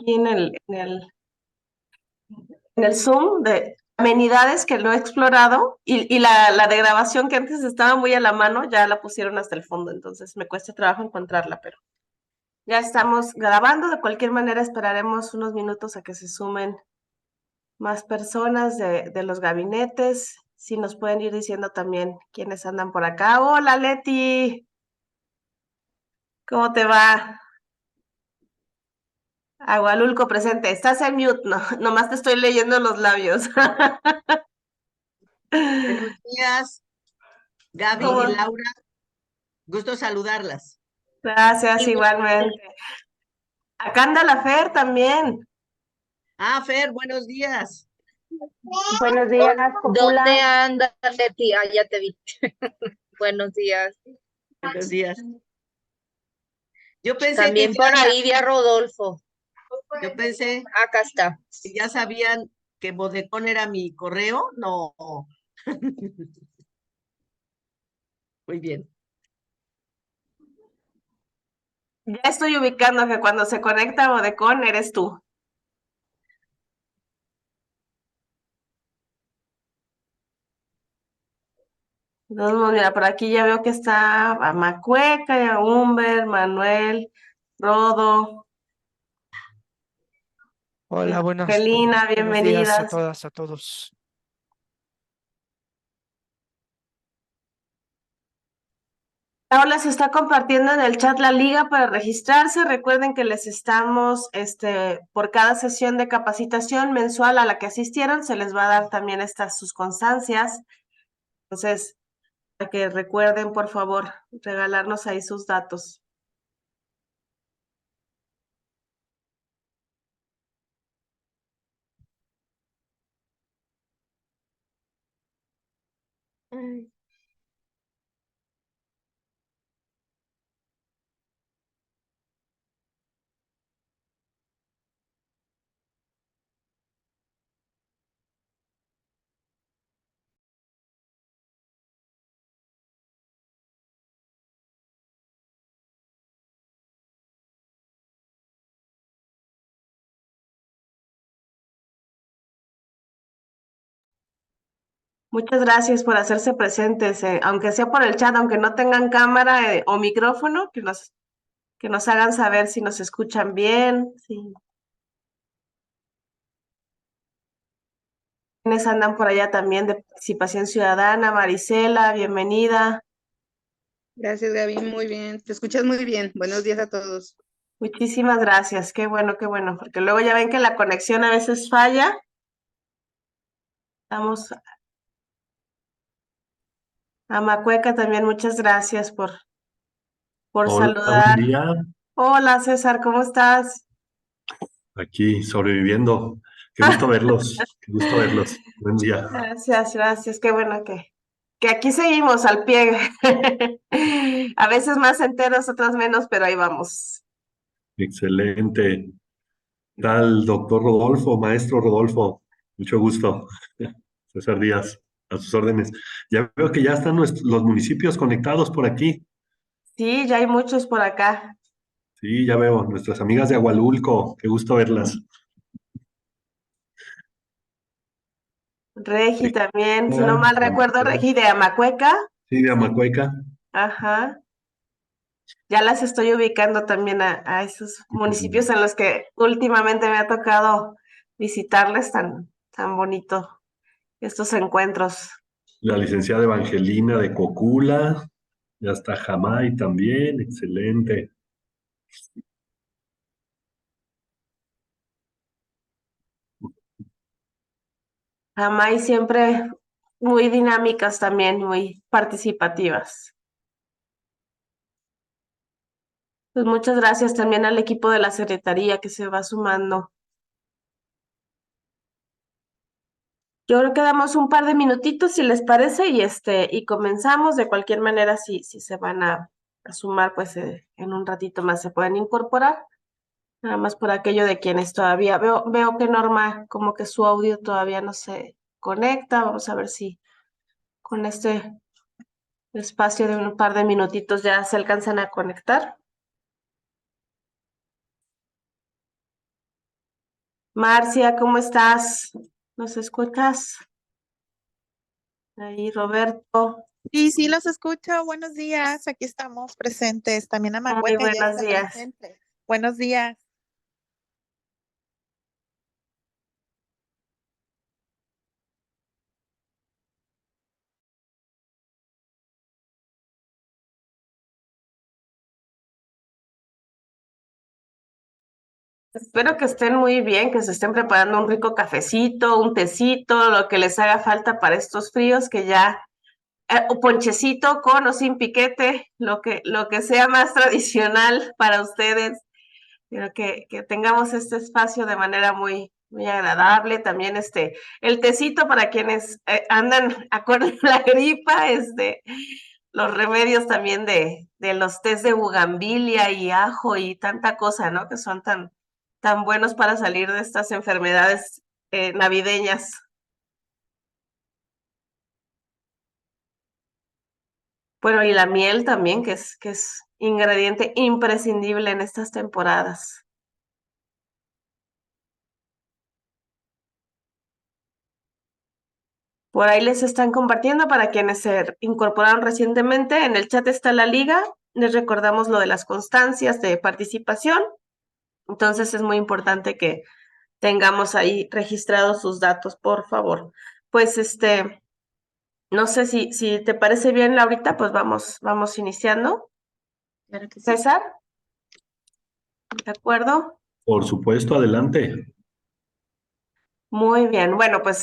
aquí en el Zoom de amenidades que no he explorado y la de grabación que antes estaba muy a la mano, ya la pusieron hasta el fondo, entonces me cuesta trabajo encontrarla, pero ya estamos grabando. De cualquier manera, esperaremos unos minutos a que se sumen más personas de los gabinetes. Si nos pueden ir diciendo también quiénes andan por acá. Hola, Leti. ¿Cómo te va? Agualulco presente. Estás en mute, no, nomás te estoy leyendo los labios. Buenos días, Gaby y ¿Cómo? Laura. Gusto saludarlas. Gracias, igualmente. Acá anda la Fer también. Fer, buenos días. Buenos días, ¿Dónde Copula. andas, Leti? Ah, ya te vi. Buenos días. Buenos días. Yo pensé También por ahí vi a Rodolfo. yo pensé Acá está. que ya sabían que Bodecón era mi correo. No. Muy bien. Ya estoy ubicando que cuando se conecta Vodecon eres tú. Entonces, mira, por aquí ya veo que está a Macueca, y a Humber, Manuel, Rodo, Hola, Angelina, buenos días a bienvenidas. todas, a todos. Ahora se está compartiendo en el chat la liga para registrarse. Recuerden que les estamos, por cada sesión de capacitación mensual a la que asistieron, se les va a dar también sus constancias. Entonces, para que recuerden, por favor, regalarnos ahí sus datos. Muchas gracias por hacerse presentes, aunque sea por el chat, aunque no tengan cámara o micrófono, que nos hagan saber si nos escuchan bien, si quienes andan por allá también de participación ciudadana. Marisela, bienvenida. Gracias, Gaby. Muy bien. Te escuchas muy bien. Buenos días a todos. Muchísimas gracias, qué bueno, porque luego ya ven que la conexión a veces falla. Vamos a Macueca también, muchas gracias por Hola, buen saludar. día. Hola César, ¿cómo estás? Aquí sobreviviendo. Qué gusto verlos. Qué gusto verlos. Buen día. Gracias, qué bueno que aquí seguimos al pie. A veces más enteros, otras menos, pero ahí vamos. Excelente. ¿Qué tal, doctor Rodolfo, maestro Rodolfo? Mucho gusto. César Díaz, a sus órdenes. Ya veo que ya están los municipios conectados por aquí. Sí, ya hay muchos por acá. Sí, ya veo. Nuestras amigas de Agualulco. Qué gusto verlas. Regi también, si no Ah, mal recuerdo, Regi de Amacueca. sí, de Amacueca. Ajá. Ya las estoy ubicando también a esos municipios en los que últimamente me ha tocado visitarles tan bonito estos encuentros. La licenciada Evangelina de Cocula. Ya está Jamay también. Excelente. Amay siempre muy dinámicas también, muy participativas. Pues muchas gracias también al equipo de la Secretaría que se va sumando. Yo creo que damos un par de minutitos si les parece y comenzamos. De cualquier manera, si se van a sumar, pues en un ratito más se pueden incorporar. Nada más por aquello de quienes todavía veo que Norma como que su audio todavía no se conecta. Vamos a ver si con este espacio de un par de minutitos ya se alcanzan a conectar. Marcia, ¿cómo estás? ¿Nos escuchas? Ahí, Roberto. Sí, sí, los escucho. Buenos días. Aquí estamos presentes. También Muy Amahueca ya buenos está días. presente. Buenos días. Espero que estén muy bien, que se estén preparando un rico cafecito, un tecito, lo que les haga falta para estos fríos, que ya, o ponchecito con o sin piquete, lo que sea más tradicional para ustedes, pero que tengamos este espacio de manera muy agradable. También el tecito para quienes andan acorde a la gripa, los remedios también de los tés de bugambilia y ajo y tanta cosa, ¿no? Que son tan buenos para salir de estas enfermedades navideñas. Bueno, y la miel también, que es ingrediente imprescindible en estas temporadas. Por ahí les están compartiendo para quienes se incorporaron recientemente. En el chat está la liga. Les recordamos lo de las constancias de participación. Entonces es muy importante que tengamos ahí registrados sus datos, por favor. Pues no sé si te parece bien, Laurita, pues vamos iniciando. Claro que sí. César, ¿de acuerdo? Por supuesto, adelante. Muy bien, bueno, pues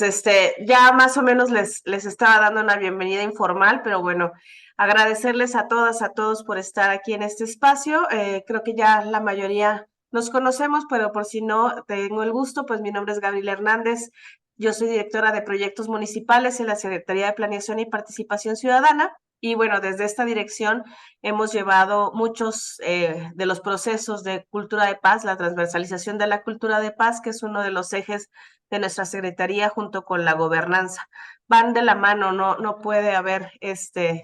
ya más o menos les estaba dando una bienvenida informal, pero bueno, agradecerles a todas, a todos por estar aquí en este espacio. Creo que ya la mayoría nos conocemos, pero por si no tengo el gusto, pues mi nombre es Gabriela Hernández. Yo soy directora de proyectos municipales en la Secretaría de Planeación y Participación Ciudadana. Y bueno, desde esta dirección hemos llevado muchos de los procesos de cultura de paz, la transversalización de la cultura de paz, que es uno de los ejes de nuestra secretaría junto con la gobernanza. Van de la mano, no puede haber,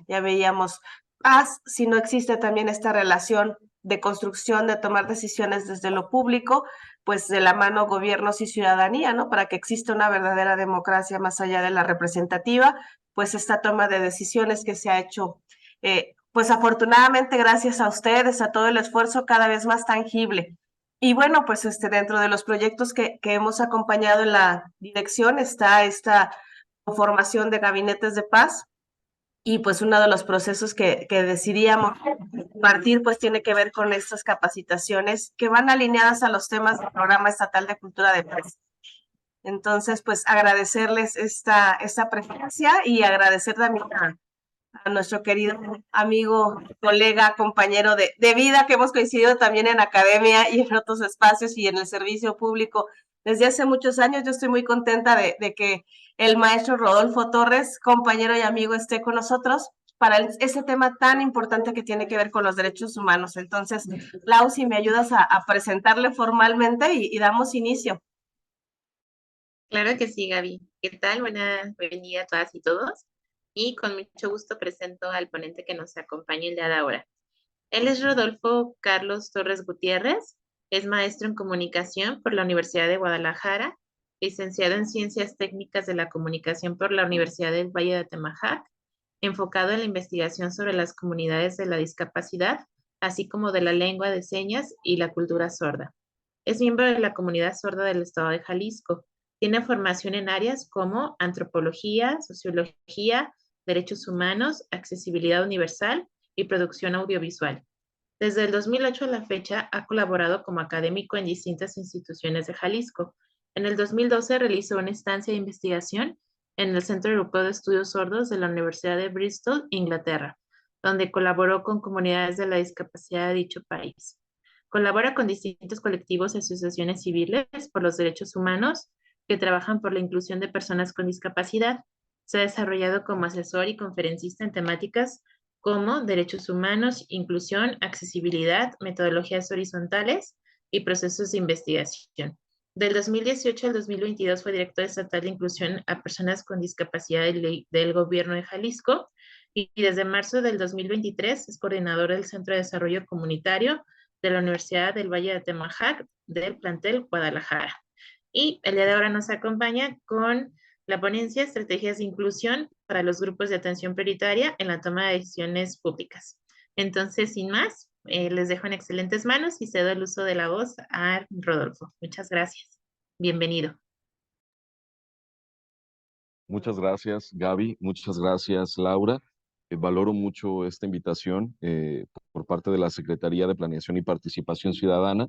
ya veíamos, paz si no existe también esta relación de construcción, de tomar decisiones desde lo público, pues de la mano gobiernos y ciudadanía, ¿no? Para que exista una verdadera democracia más allá de la representativa, pues esta toma de decisiones que se ha hecho, pues afortunadamente gracias a ustedes, a todo el esfuerzo cada vez más tangible. Y bueno, pues dentro de los proyectos que hemos acompañado en la dirección está esta formación de gabinetes de paz, y pues uno de los procesos que decidíamos partir pues tiene que ver con estas capacitaciones que van alineadas a los temas del Programa Estatal de Cultura de Paz. Entonces, pues agradecerles esta presencia y agradecer también a nuestro querido amigo, colega, compañero de vida, que hemos coincidido también en academia y en otros espacios y en el servicio público desde hace muchos años. Yo estoy muy contenta de que el maestro Rodolfo Torres, compañero y amigo, esté con nosotros para ese tema tan importante que tiene que ver con los derechos humanos. Entonces, Lau, si me ayudas a presentarle formalmente y damos inicio. Claro que sí, Gaby. ¿Qué tal? Bienvenida a todas y todos. Y con mucho gusto presento al ponente que nos acompaña el día de ahora. Él es Rodolfo Carlos Torres Gutiérrez, es maestro en comunicación por la Universidad de Guadalajara, licenciado en Ciencias Técnicas de la Comunicación por la Universidad del Valle de Atemajac, enfocado en la investigación sobre las comunidades de la discapacidad, así como de la lengua de señas y la cultura sorda. Es miembro de la comunidad sorda del estado de Jalisco. Tiene formación en áreas como antropología, sociología, derechos humanos, accesibilidad universal y producción audiovisual. Desde el 2008 a la fecha ha colaborado como académico en distintas instituciones de Jalisco. En el 2012 realizó una estancia de investigación en el Centro Europeo de Estudios Sordos de la Universidad de Bristol, Inglaterra, donde colaboró con comunidades de la discapacidad de dicho país. Colabora con distintos colectivos y asociaciones civiles por los derechos humanos que trabajan por la inclusión de personas con discapacidad. Se ha desarrollado como asesor y conferencista en temáticas como derechos humanos, inclusión, accesibilidad, metodologías horizontales y procesos de investigación. Del 2018 al 2022 fue director estatal de inclusión a personas con discapacidad del gobierno de Jalisco y desde marzo del 2023 es coordinador del Centro de Desarrollo Comunitario de la Universidad del Valle de Atemajac del plantel Guadalajara. Y el día de ahora nos acompaña con la ponencia Estrategias de Inclusión para los grupos de atención prioritaria en la toma de decisiones públicas. Entonces, sin más, les dejo en excelentes manos y cedo el uso de la voz a Rodolfo. Muchas gracias. Bienvenido. Muchas gracias, Gaby. Muchas gracias, Laura. Valoro mucho esta invitación por parte de la Secretaría de Planeación y Participación Ciudadana.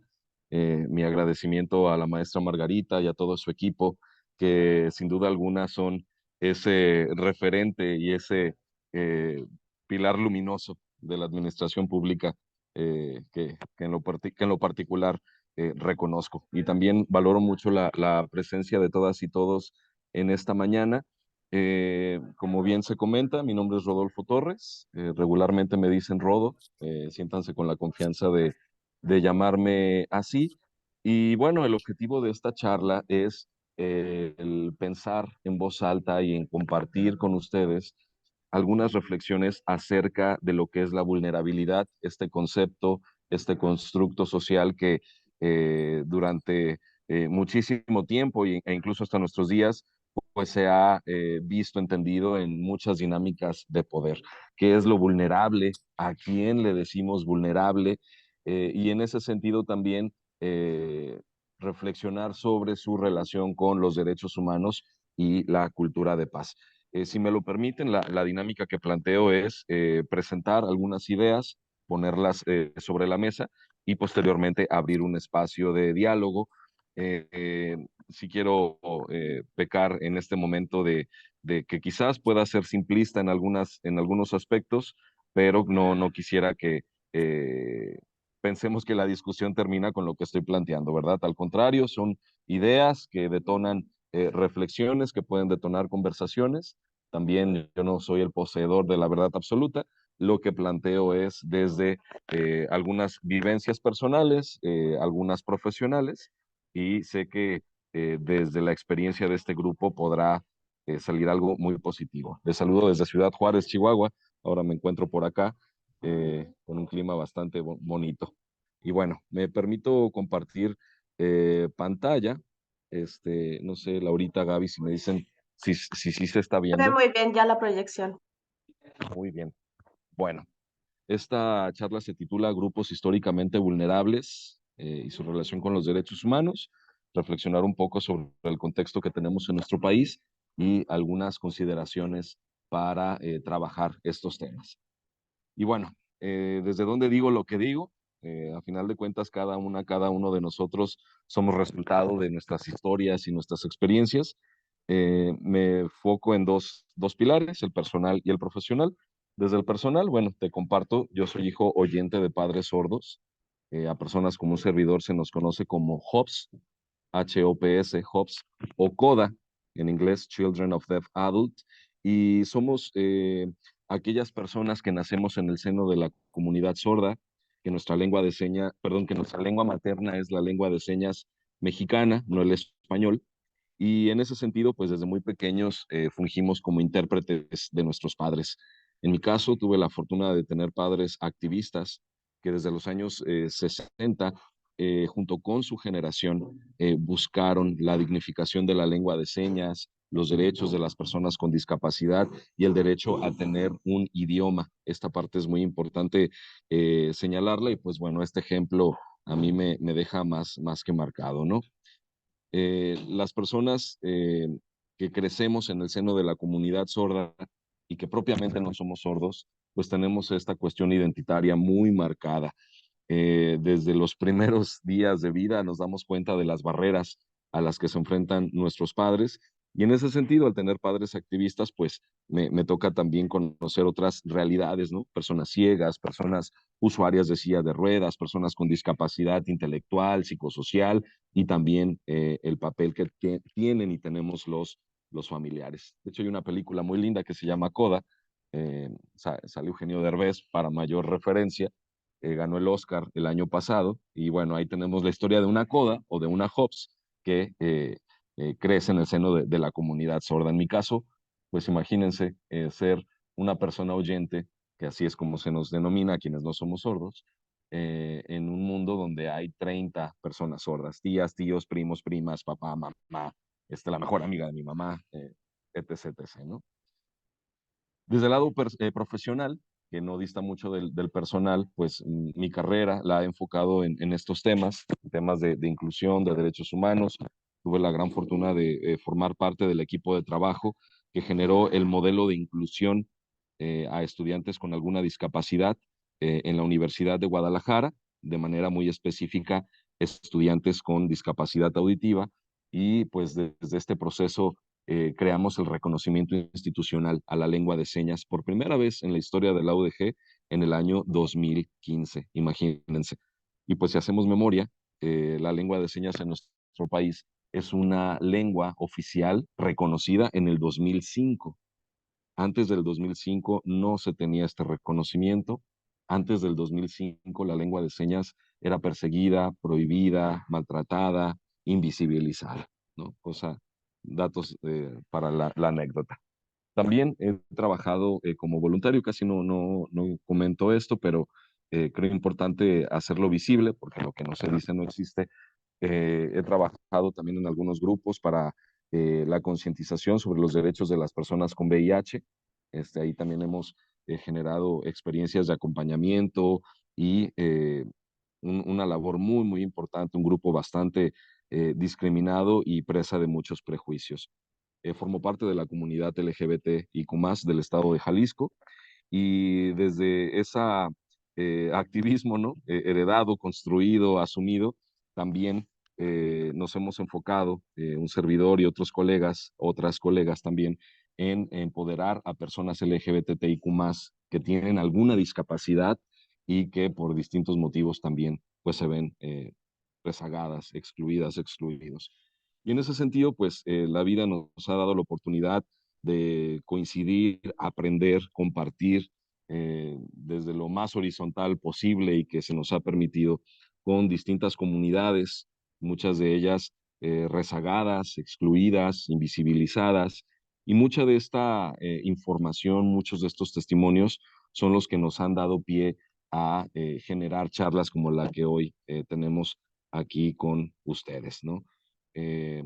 Mi agradecimiento a la maestra Margarita y a todo su equipo, que sin duda alguna son ese referente y ese pilar luminoso de la administración pública que en lo particular reconozco. Y también valoro mucho la presencia de todas y todos en esta mañana. Como bien se comenta, mi nombre es Rodolfo Torres. Regularmente me dicen Rodo. Siéntanse con la confianza de llamarme así. Y bueno, el objetivo de esta charla es el pensar en voz alta y en compartir con ustedes algunas reflexiones acerca de lo que es la vulnerabilidad, este concepto, este constructo social que durante muchísimo tiempo e incluso hasta nuestros días pues se ha visto, entendido en muchas dinámicas de poder. ¿Qué es lo vulnerable? ¿A quién le decimos vulnerable? Y en ese sentido también reflexionar sobre su relación con los derechos humanos y la cultura de paz. Si me lo permiten, la dinámica que planteo es presentar algunas ideas, ponerlas sobre la mesa y posteriormente abrir un espacio de diálogo. Si quiero pecar en este momento de que quizás pueda ser simplista en algunos aspectos, pero no quisiera que pensemos que la discusión termina con lo que estoy planteando, ¿verdad? Al contrario, son ideas que detonan reflexiones, que pueden detonar conversaciones. También yo no soy el poseedor de la verdad absoluta. Lo que planteo es desde algunas vivencias personales, algunas profesionales, y sé que desde la experiencia de este grupo podrá salir algo muy positivo. Les saludo desde Ciudad Juárez, Chihuahua. Ahora me encuentro por acá con un clima bastante bonito. Y bueno, me permito compartir pantalla. No sé, Laurita, Gaby, si me dicen si se está Se ve viendo. muy bien ya la proyección. Muy bien. Bueno, esta charla se titula Grupos históricamente vulnerables y su relación con los derechos humanos. Reflexionar un poco sobre el contexto que tenemos en nuestro país y algunas consideraciones para trabajar estos temas. Y bueno, ¿desde dónde digo lo que digo? A final de cuentas, cada uno de nosotros somos resultado de nuestras historias y nuestras experiencias. Me foco en dos pilares, el personal y el profesional. Desde el personal, bueno, te comparto, yo soy hijo oyente de padres sordos. A personas como un servidor se nos conoce como HOPS, HOPS, HOPS, o CODA, en inglés, Children of Deaf Adult, y somos aquellas personas que nacemos en el seno de la comunidad sorda, que nuestra lengua de señas, perdón, que nuestra lengua materna es la lengua de señas mexicana, no el español, y en ese sentido, pues desde muy pequeños fungimos como intérpretes de nuestros padres. En mi caso, tuve la fortuna de tener padres activistas que desde los años 60, junto con su generación, buscaron la dignificación de la lengua de señas, los derechos de las personas con discapacidad y el derecho a tener un idioma. Esta parte es muy importante señalarla y pues bueno, este ejemplo a mí me deja más que marcado, ¿no? Las personas que crecemos en el seno de la comunidad sorda y que propiamente no somos sordos, pues tenemos esta cuestión identitaria muy marcada. Desde los primeros días de vida nos damos cuenta de las barreras a las que se enfrentan nuestros padres. Y en ese sentido, al tener padres activistas, pues me toca también conocer otras realidades, ¿no? Personas ciegas, personas usuarias de silla de ruedas, personas con discapacidad intelectual, psicosocial y también el papel que tienen y tenemos los familiares. De hecho, hay una película muy linda que se llama Coda, sale Eugenio Derbez para mayor referencia, ganó el Oscar el año pasado, y bueno, ahí tenemos la historia de una coda o de una Hops que crece en el seno de la comunidad sorda. En mi caso, pues imagínense ser una persona oyente, que así es como se nos denomina a quienes no somos sordos, en un mundo donde hay 30 personas sordas, tías, tíos, primos, primas, papá, mamá, la mejor amiga de mi mamá, etc., etc., ¿no? Desde el lado profesional, que no dista mucho del personal, pues mi carrera la he enfocado en estos temas de inclusión, de derechos humanos. Tuve la gran fortuna de formar parte del equipo de trabajo que generó el modelo de inclusión a estudiantes con alguna discapacidad en la Universidad de Guadalajara, de manera muy específica, estudiantes con discapacidad auditiva, y pues desde este proceso creamos el reconocimiento institucional a la lengua de señas por primera vez en la historia de la UDG en el año 2015, imagínense. Y pues si hacemos memoria, la lengua de señas en nuestro país es una lengua oficial reconocida en el 2005. Antes del 2005 no se tenía este reconocimiento. Antes del 2005 la lengua de señas era perseguida, prohibida, maltratada, invisibilizada, ¿no? Datos para la anécdota. También he trabajado como voluntario, casi no comento esto, pero creo importante hacerlo visible, porque lo que no se dice no existe. He trabajado también en algunos grupos para la concientización sobre los derechos de las personas con VIH. Ahí también hemos generado experiencias de acompañamiento y una labor muy, muy importante, un grupo bastante discriminado y presa de muchos prejuicios. Formo parte de la comunidad LGBTIQ+ del estado de Jalisco, y desde ese activismo, ¿no? Heredado, construido, asumido, también nos hemos enfocado, un servidor y otros colegas, otras colegas también, en empoderar a personas LGBTIQ+ que tienen alguna discapacidad y que por distintos motivos también pues se ven rezagadas, excluidas, excluidos. Y en ese sentido, pues la vida nos ha dado la oportunidad de coincidir, aprender, compartir desde lo más horizontal posible, y que se nos ha permitido con distintas comunidades, muchas de ellas rezagadas, excluidas, invisibilizadas, y mucha de esta información, muchos de estos testimonios son los que nos han dado pie a generar charlas como la que hoy tenemos aquí con ustedes, ¿no? Eh,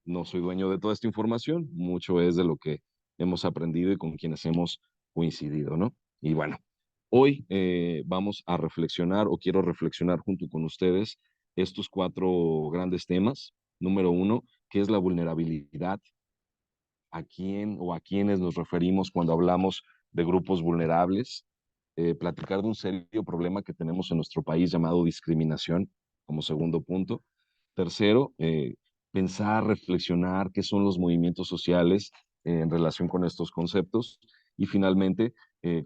no soy dueño de toda esta información, mucho es de lo que hemos aprendido y con quienes hemos coincidido, ¿no? Y bueno, hoy vamos a reflexionar, o quiero reflexionar junto con ustedes, estos 4 grandes temas. Número 1, ¿qué es la vulnerabilidad? ¿A quién o a quiénes nos referimos cuando hablamos de grupos vulnerables? Platicar de un serio problema que tenemos en nuestro país llamado discriminación, como segundo punto. Tercero, pensar, reflexionar qué son los movimientos sociales en relación con estos conceptos. Y finalmente,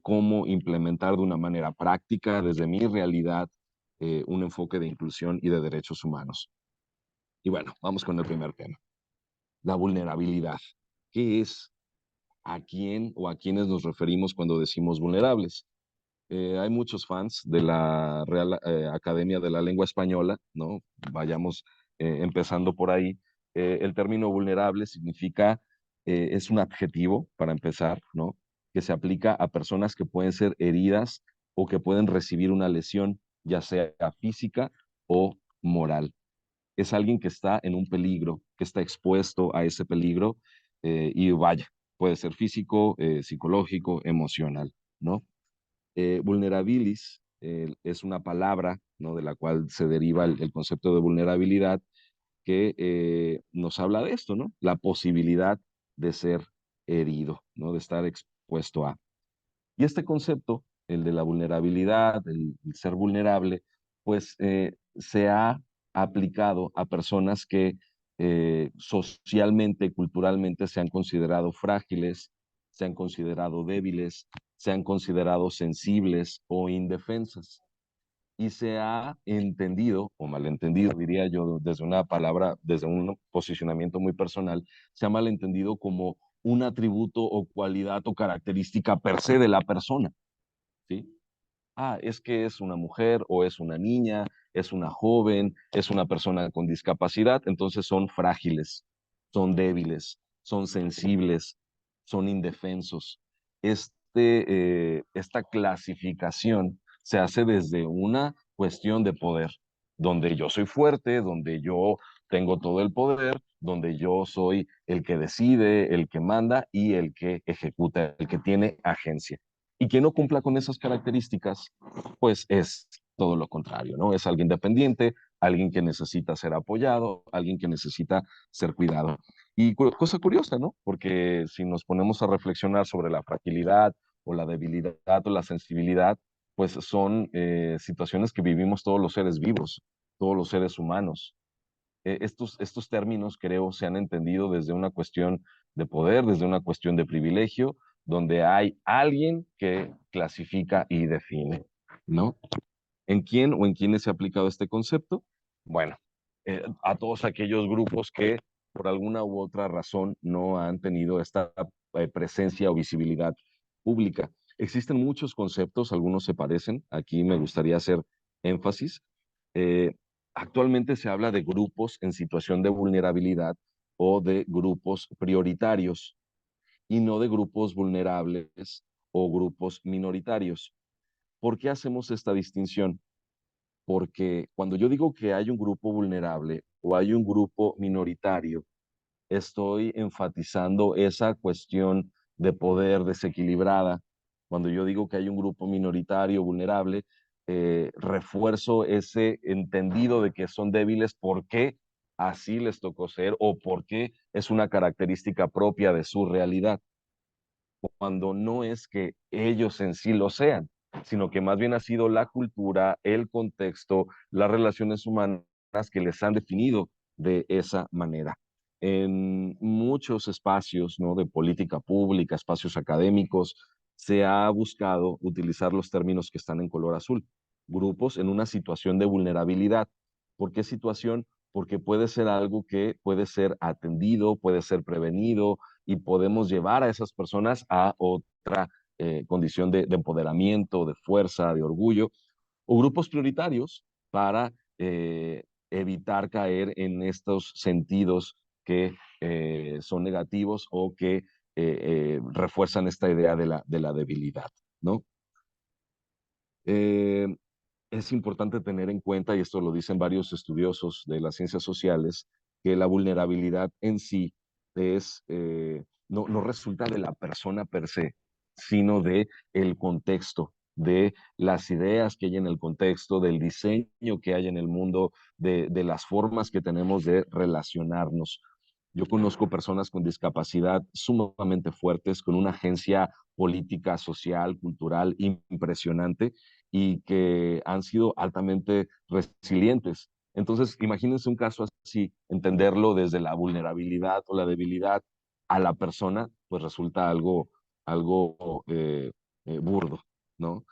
cómo implementar de una manera práctica, desde mi realidad, un enfoque de inclusión y de derechos humanos. Y bueno, vamos con el primer tema. La vulnerabilidad. ¿Qué es? ¿A quién o a quiénes nos referimos cuando decimos vulnerables? Hay muchos fans de la Real Academia de la Lengua Española, ¿no? Vayamos empezando por ahí. El término vulnerable significa, es un adjetivo para empezar, ¿no? Que se aplica a personas que pueden ser heridas o que pueden recibir una lesión, ya sea física o moral. Es alguien que está en un peligro, que está expuesto a ese peligro, y vaya, puede ser físico, psicológico, emocional, ¿no? Vulnerabilis es una palabra, ¿no? De la cual se deriva el concepto de vulnerabilidad, que nos habla de esto, ¿no? La posibilidad de ser herido, ¿no? De estar expuesto a. Y este concepto, el de la vulnerabilidad, el ser vulnerable, pues se ha aplicado a personas que socialmente, culturalmente se han considerado frágiles, se han considerado débiles, se han considerado sensibles o indefensas. Y se ha entendido, o malentendido, diría yo, desde una palabra, desde un posicionamiento muy personal, se ha malentendido como un atributo o cualidad o característica per se de la persona, ¿sí? Ah, es que es una mujer o es una niña, es una joven, es una persona con discapacidad, entonces son frágiles, son débiles, son sensibles, son indefensos. Esta clasificación se hace desde una cuestión de poder, donde yo soy fuerte, donde yo tengo todo el poder, donde yo soy el que decide, el que manda y el que ejecuta, el que tiene agencia. Y quien no cumpla con esas características, pues es todo lo contrario, ¿no? Es alguien dependiente, alguien que necesita ser apoyado, alguien que necesita ser cuidado. Y cosa curiosa, ¿no? Porque si nos ponemos a reflexionar sobre la fragilidad o la debilidad o la sensibilidad, pues son situaciones que vivimos todos los seres vivos, todos los seres humanos. Estos términos, creo, se han entendido desde una cuestión de poder, desde una cuestión de privilegio, donde hay alguien que clasifica y define, ¿no? ¿En quién o en quiénes se ha aplicado este concepto? Bueno, a todos aquellos grupos que por alguna u otra razón no han tenido esta presencia o visibilidad pública. Existen muchos conceptos, algunos se parecen. Aquí me gustaría hacer énfasis. Eh, Actualmente se habla de grupos en situación de vulnerabilidad o de grupos prioritarios y no de grupos vulnerables o grupos minoritarios. ¿Por qué hacemos esta distinción? Porque cuando yo digo que hay un grupo vulnerable o hay un grupo minoritario, estoy enfatizando esa cuestión de poder desequilibrada. Cuando yo digo que hay un grupo minoritario vulnerable, refuerzo ese entendido de que son débiles porque así les tocó ser o porque es una característica propia de su realidad, cuando no es que ellos en sí lo sean, sino que más bien ha sido la cultura, el contexto, las relaciones humanas que les han definido de esa manera. En muchos espacios, ¿no?, de política pública, espacios académicos, se ha buscado utilizar los términos que están en color azul. Grupos en una situación de vulnerabilidad. ¿Por qué situación? Porque puede ser algo que puede ser atendido, puede ser prevenido, y podemos llevar a esas personas a otra condición de empoderamiento, de fuerza, de orgullo, o grupos prioritarios para evitar caer en estos sentidos que son negativos o que refuerzan esta idea de la debilidad, ¿no? Eh, es importante tener en cuenta, y esto lo dicen varios estudiosos de las ciencias sociales, que la vulnerabilidad en sí no resulta de la persona per se, sino de el contexto, de las ideas que hay en el contexto, del diseño que hay en el mundo, de las formas que tenemos de relacionarnos. Yo conozco personas con discapacidad sumamente fuertes, con una agencia política, social, cultural impresionante, y que han sido altamente resilientes. Entonces, imagínense un caso así, entenderlo desde la vulnerabilidad o la debilidad a la persona, pues resulta algo burdo, ¿no?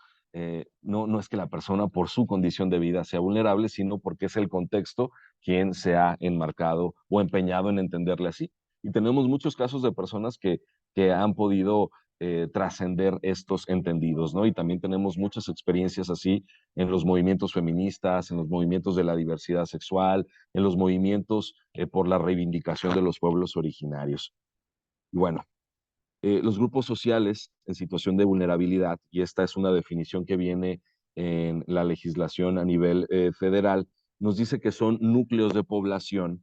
No es que la persona por su condición de vida sea vulnerable, sino porque es el contexto quien se ha enmarcado o empeñado en entenderle así. Y tenemos muchos casos de personas que han podido trascender estos entendidos, ¿no? Y también tenemos muchas experiencias así en los movimientos feministas, en los movimientos de la diversidad sexual, en los movimientos por la reivindicación de los pueblos originarios. Y bueno, los grupos sociales en situación de vulnerabilidad, y esta es una definición que viene en la legislación a nivel federal, nos dice que son núcleos de población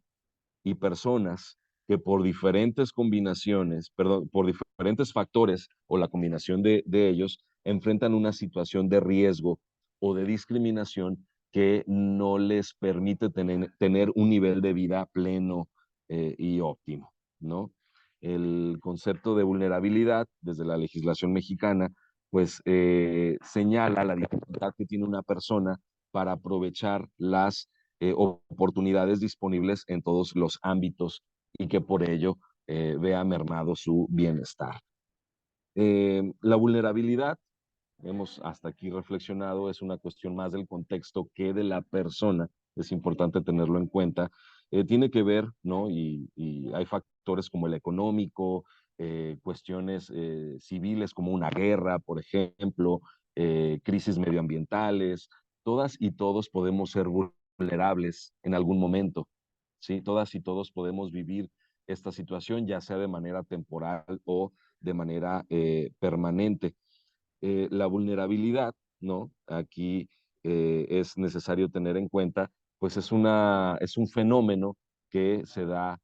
y personas que por diferentes combinaciones, perdón, por diferentes factores o la combinación de ellos, enfrentan una situación de riesgo o de discriminación que no les permite tener un nivel de vida pleno y óptimo, ¿no? El concepto de vulnerabilidad desde la legislación mexicana, pues señala la dificultad que tiene una persona para aprovechar las oportunidades disponibles en todos los ámbitos y que por ello vea mermado su bienestar. La vulnerabilidad, hemos hasta aquí reflexionado, es una cuestión más del contexto que de la persona, es importante tenerlo en cuenta. Tiene que ver, ¿no? Y hay factores como el económico, cuestiones civiles como una guerra, por ejemplo, crisis medioambientales, todas y todos podemos ser vulnerables en algún momento, ¿sí? Todas y todos podemos vivir esta situación, ya sea de manera temporal o de manera permanente. La vulnerabilidad, ¿no? Aquí es necesario tener en cuenta, pues es un fenómeno que se da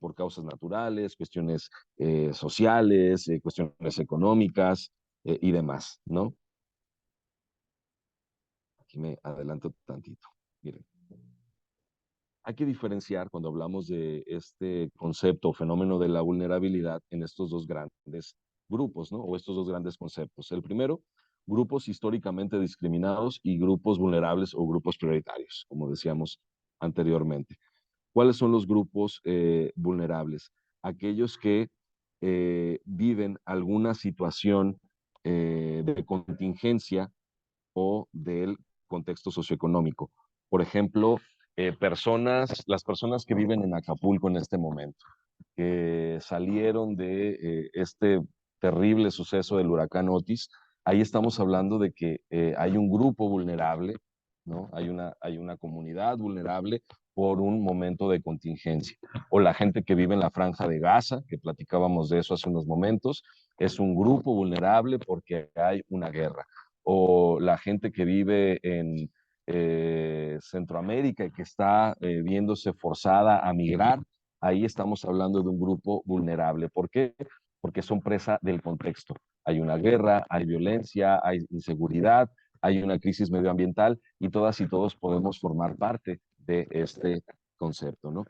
por causas naturales, cuestiones sociales, cuestiones económicas y demás, ¿no? Aquí me adelanto tantito. Miren. Hay que diferenciar cuando hablamos de este concepto o fenómeno de la vulnerabilidad en estos dos grandes grupos, ¿no? O estos dos grandes conceptos. El primero, grupos históricamente discriminados y grupos vulnerables o grupos prioritarios, como decíamos anteriormente. ¿Cuáles son los grupos vulnerables? Aquellos que viven alguna situación de contingencia o del contexto socioeconómico. Por ejemplo, las personas que viven en Acapulco en este momento, que salieron de este terrible suceso del huracán Otis, ahí estamos hablando de que hay un grupo vulnerable, ¿no? Hay una comunidad vulnerable por un momento de contingencia. O la gente que vive en la Franja de Gaza, que platicábamos de eso hace unos momentos, es un grupo vulnerable porque hay una guerra. O la gente que vive en Centroamérica y que está viéndose forzada a migrar, ahí estamos hablando de un grupo vulnerable. ¿Por qué? Porque son presa del contexto. Hay una guerra, hay violencia, hay inseguridad, hay una crisis medioambiental y todas y todos podemos formar parte de este concepto, ¿no?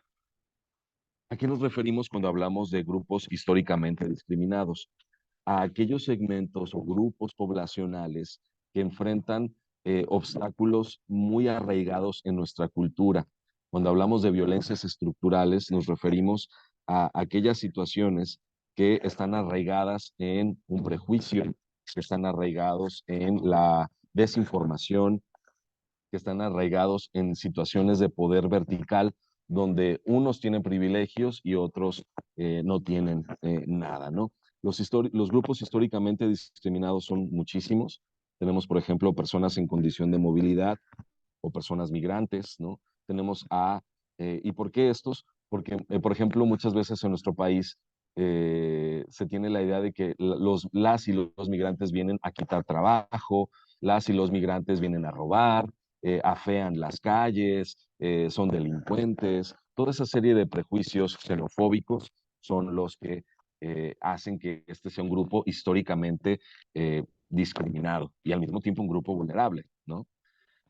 ¿A qué nos referimos cuando hablamos de grupos históricamente discriminados? A aquellos segmentos o grupos poblacionales que enfrentan obstáculos muy arraigados en nuestra cultura. Cuando hablamos de violencias estructurales, nos referimos a aquellas situaciones que están arraigadas en un prejuicio, que están arraigados en la desinformación, que están arraigados en situaciones de poder vertical, donde unos tienen privilegios y otros no tienen nada, ¿no? Los grupos históricamente discriminados son muchísimos. Tenemos, por ejemplo, personas en condición de movilidad o personas migrantes, ¿no? ¿Y por qué estos? Porque, por ejemplo, muchas veces en nuestro país se tiene la idea de que las y los migrantes vienen a quitar trabajo, las y los migrantes vienen a robar, afean las calles, son delincuentes. Toda esa serie de prejuicios xenofóbicos son los que hacen que este sea un grupo históricamente discriminado y al mismo tiempo un grupo vulnerable, ¿no?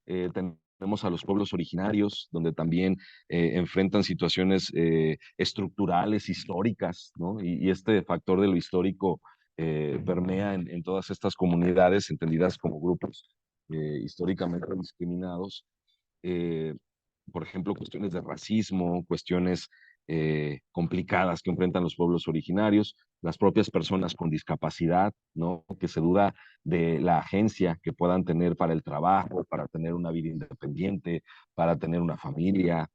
Tenemos a los pueblos originarios, donde también enfrentan situaciones estructurales, históricas, ¿no? Y este factor de lo histórico permea en todas estas comunidades entendidas como grupos históricamente discriminados. Eh, por ejemplo, cuestiones de racismo, cuestiones complicadas que enfrentan los pueblos originarios, las propias personas con discapacidad, ¿no? Que se duda de la agencia que puedan tener para el trabajo, para tener una vida independiente, para tener una familia,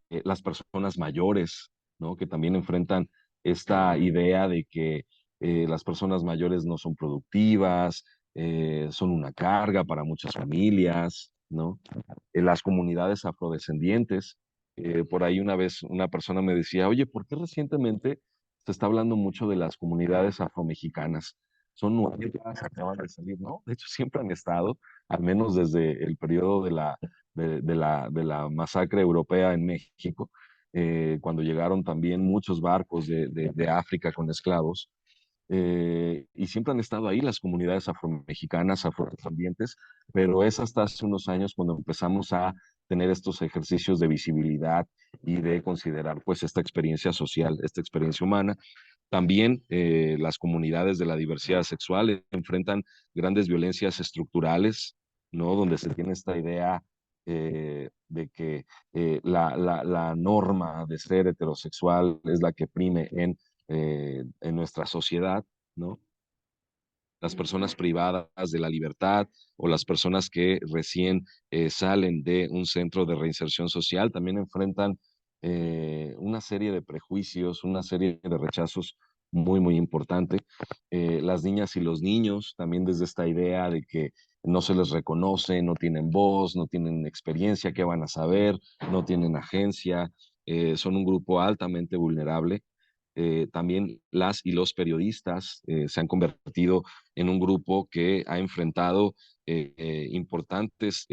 las personas mayores, ¿no? Que también enfrentan esta idea de que las personas mayores no son productivas, son una carga para muchas familias, ¿no? Las comunidades afrodescendientes. Por ahí una vez una persona me decía, oye, ¿por qué recientemente se está hablando mucho de las comunidades afromexicanas? Son nuevas, acaban de salir, ¿no? De hecho, siempre han estado, al menos desde el periodo de la masacre europea en México, cuando llegaron también muchos barcos de África con esclavos. Y siempre han estado ahí las comunidades afromexicanas, afrodescendientes, pero es hasta hace unos años cuando empezamos a tener estos ejercicios de visibilidad y de considerar pues esta experiencia social, esta experiencia humana. También las comunidades de la diversidad sexual enfrentan grandes violencias estructurales, ¿no? Donde se tiene esta idea de que la norma de ser heterosexual es la que prime en nuestra sociedad, ¿no? Las personas privadas de la libertad o las personas que recién salen de un centro de reinserción social también enfrentan una serie de prejuicios, una serie de rechazos muy, muy importante. Las niñas y los niños también desde esta idea de que no se les reconoce, no tienen voz, no tienen experiencia, ¿qué van a saber? No tienen agencia, son un grupo altamente vulnerable. También las y los periodistas se han convertido en un grupo que ha enfrentado importantes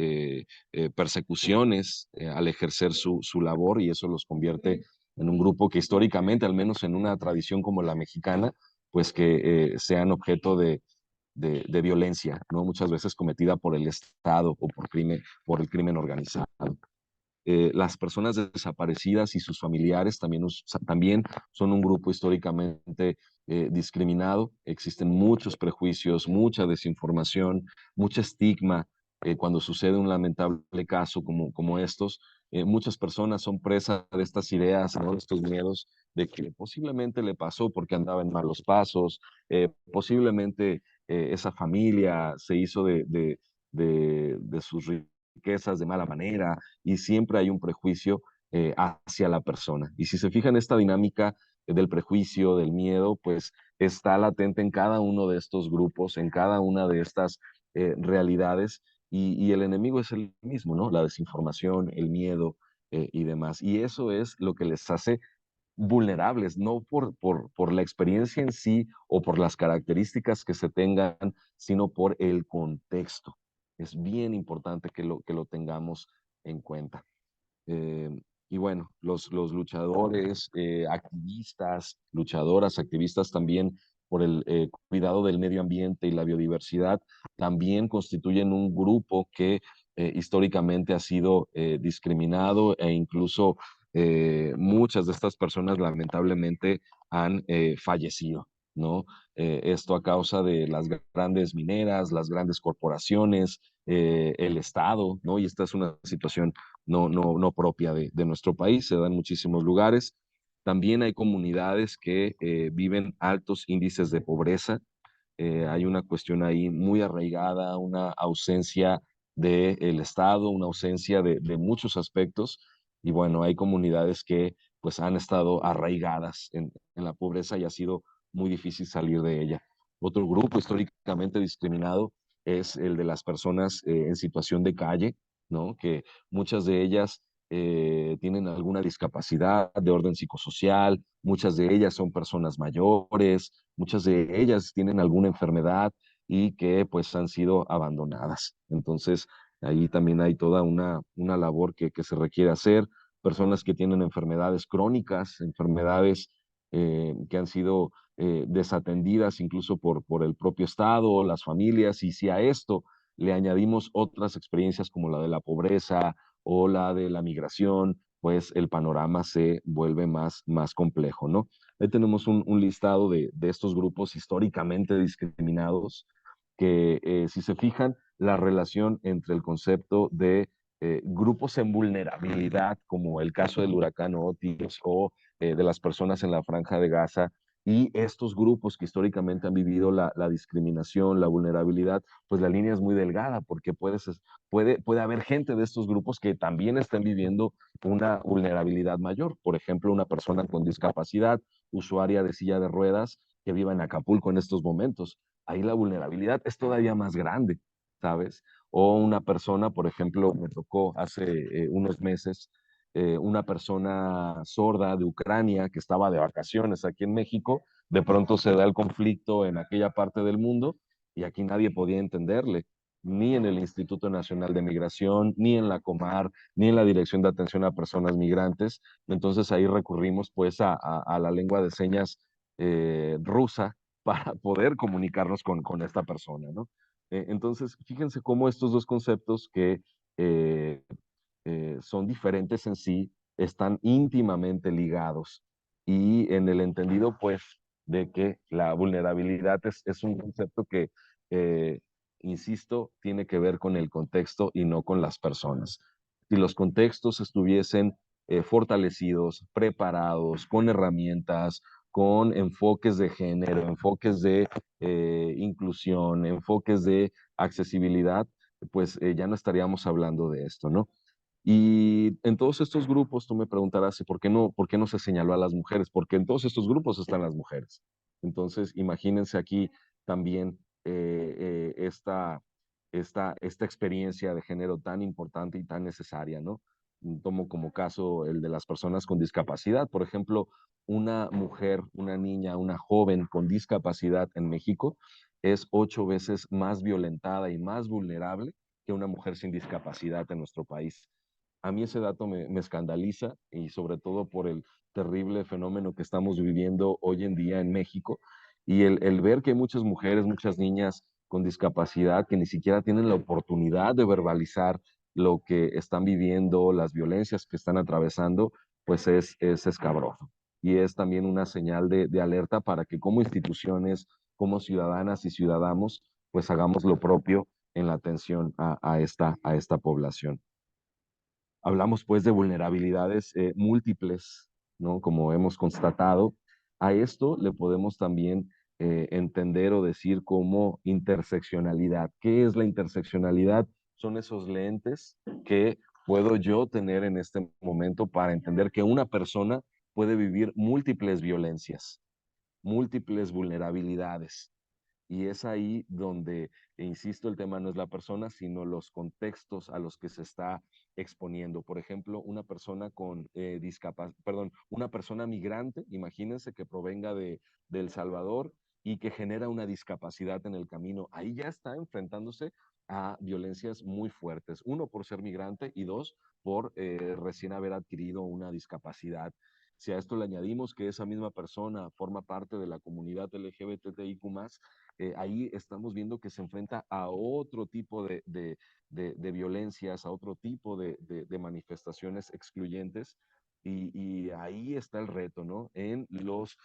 persecuciones al ejercer su labor, y eso los convierte en un grupo que históricamente, al menos en una tradición como la mexicana, pues que sean objeto de violencia, ¿no? Muchas veces cometida por el Estado o por el crimen organizado. Las personas desaparecidas y sus familiares también son un grupo históricamente discriminado. Existen muchos prejuicios, mucha desinformación, mucho estigma cuando sucede un lamentable caso como estos. Muchas personas son presas de estas ideas, ¿no? De estos miedos de que posiblemente le pasó porque andaba en malos pasos, posiblemente esa familia se hizo de sus riquezas de mala manera, y siempre hay un prejuicio hacia la persona. Y si se fijan, esta dinámica del prejuicio, del miedo, pues está latente en cada uno de estos grupos, en cada una de estas realidades, y el enemigo es el mismo, ¿no? La desinformación, el miedo y demás. Y eso es lo que les hace vulnerables, no por la experiencia en sí o por las características que se tengan, sino por el contexto. Es bien importante que lo tengamos en cuenta. Eh, y bueno, los luchadores, activistas, luchadoras, activistas también por el cuidado del medio ambiente y la biodiversidad, también constituyen un grupo que históricamente ha sido discriminado, e incluso muchas de estas personas lamentablemente han fallecido, ¿no? Esto a causa de las grandes mineras, las grandes corporaciones, el Estado, ¿no? Y esta es una situación no propia de nuestro país, se da en muchísimos lugares. También hay comunidades que viven altos índices de pobreza. Hay una cuestión ahí muy arraigada, una ausencia del Estado, una ausencia de muchos aspectos. Y bueno, hay comunidades que pues han estado arraigadas en la pobreza, y ha sido muy difícil salir de ella. Otro grupo históricamente discriminado es el de las personas en situación de calle, ¿no? Que muchas de ellas tienen alguna discapacidad de orden psicosocial, muchas de ellas son personas mayores, muchas de ellas tienen alguna enfermedad y que pues han sido abandonadas. Entonces, ahí también hay toda una labor que se requiere hacer. Personas que tienen enfermedades crónicas, enfermedades que han sido desatendidas incluso por el propio Estado, las familias, y si a esto le añadimos otras experiencias como la de la pobreza o la de la migración, pues el panorama se vuelve más complejo, ¿no? Ahí tenemos un listado de estos grupos históricamente discriminados que, si se fijan, la relación entre el concepto de grupos en vulnerabilidad, como el caso del huracán Otis o de las personas en la Franja de Gaza, y estos grupos que históricamente han vivido la discriminación, la vulnerabilidad, pues la línea es muy delgada, porque puede haber gente de estos grupos que también estén viviendo una vulnerabilidad mayor. Por ejemplo, una persona con discapacidad, usuaria de silla de ruedas, que viva en Acapulco en estos momentos. Ahí la vulnerabilidad es todavía más grande, ¿sabes? O una persona, por ejemplo, me tocó hace unos meses, una persona sorda de Ucrania que estaba de vacaciones aquí en México. De pronto se da el conflicto en aquella parte del mundo y aquí nadie podía entenderle, ni en el Instituto Nacional de Migración, ni en la Comar, ni en la Dirección de Atención a Personas Migrantes. Entonces ahí recurrimos pues a la lengua de señas rusa para poder comunicarnos con esta persona, ¿no? Entonces, fíjense cómo estos dos conceptos que eh, son diferentes en sí, están íntimamente ligados, y en el entendido, pues, de que la vulnerabilidad es un concepto que, eh, insisto, tiene que ver con el contexto y no con las personas. Si los contextos estuviesen fortalecidos, preparados, con herramientas, con enfoques de género, enfoques de inclusión, enfoques de accesibilidad, pues ya no estaríamos hablando de esto, ¿no? Y en todos estos grupos, tú me preguntarás, por qué no se señaló a las mujeres? Porque en todos estos grupos están las mujeres. Entonces, imagínense aquí también esta experiencia de género tan importante y tan necesaria, ¿no? Tomo como caso el de las personas con discapacidad. Por ejemplo, una mujer, una niña, una joven con discapacidad en México es 8 veces más violentada y más vulnerable que una mujer sin discapacidad en nuestro país. A mí ese dato me escandaliza y sobre todo por el terrible fenómeno que estamos viviendo hoy en día en México y el ver que hay muchas mujeres, muchas niñas con discapacidad que ni siquiera tienen la oportunidad de verbalizar lo que están viviendo, las violencias que están atravesando, pues es escabroso. Y es también una señal de alerta para que como instituciones, como ciudadanas y ciudadanos, pues hagamos lo propio en la atención a esta población. Hablamos pues de vulnerabilidades múltiples, ¿no? Como hemos constatado. A esto le podemos también entender o decir como interseccionalidad. ¿Qué es la interseccionalidad? Son esos lentes que puedo yo tener en este momento para entender que una persona puede vivir múltiples violencias, múltiples vulnerabilidades. Y es ahí donde, insisto, el tema no es la persona, sino los contextos a los que se está exponiendo. Por ejemplo, una persona con una persona migrante, imagínense que provenga de El Salvador y que genera una discapacidad en el camino. Ahí ya está enfrentándose a violencias muy fuertes. Uno, por ser migrante y dos, por recién haber adquirido una discapacidad. Si a esto le añadimos que esa misma persona forma parte de la comunidad LGBTIQ+, ahí estamos viendo que se enfrenta a otro tipo de violencias, a otro tipo de manifestaciones excluyentes. Y ahí está el reto, ¿no? En los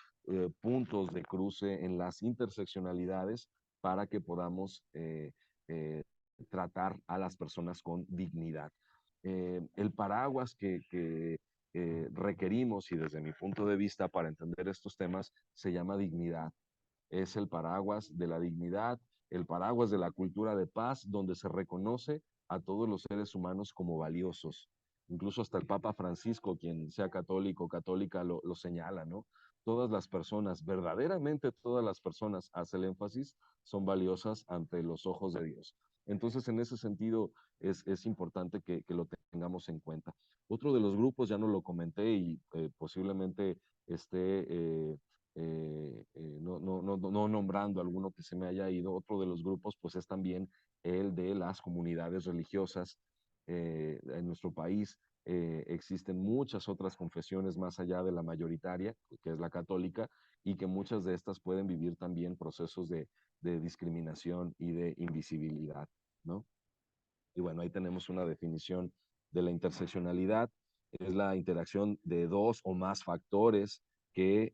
puntos de cruce, en las interseccionalidades, para que podamos tratar a las personas con dignidad. El paraguas que requerimos, y desde mi punto de vista para entender estos temas, se llama dignidad. Es el paraguas de la dignidad, el paraguas de la cultura de paz, donde se reconoce a todos los seres humanos como valiosos. Incluso hasta el Papa Francisco, quien sea católico o católica, lo señala, ¿no? Todas las personas, verdaderamente todas las personas, hace el énfasis, son valiosas ante los ojos de Dios. Entonces, en ese sentido, es importante que lo tengamos en cuenta. Otro de los grupos, ya no lo comenté y posiblemente esté no nombrando alguno que se me haya ido, otro de los grupos pues es también el de las comunidades religiosas. En nuestro país existen muchas otras confesiones más allá de la mayoritaria, que es la católica, y que muchas de estas pueden vivir también procesos de discriminación y de invisibilidad, ¿no? Y bueno, ahí tenemos una definición de la interseccionalidad. Es la interacción de dos o más factores que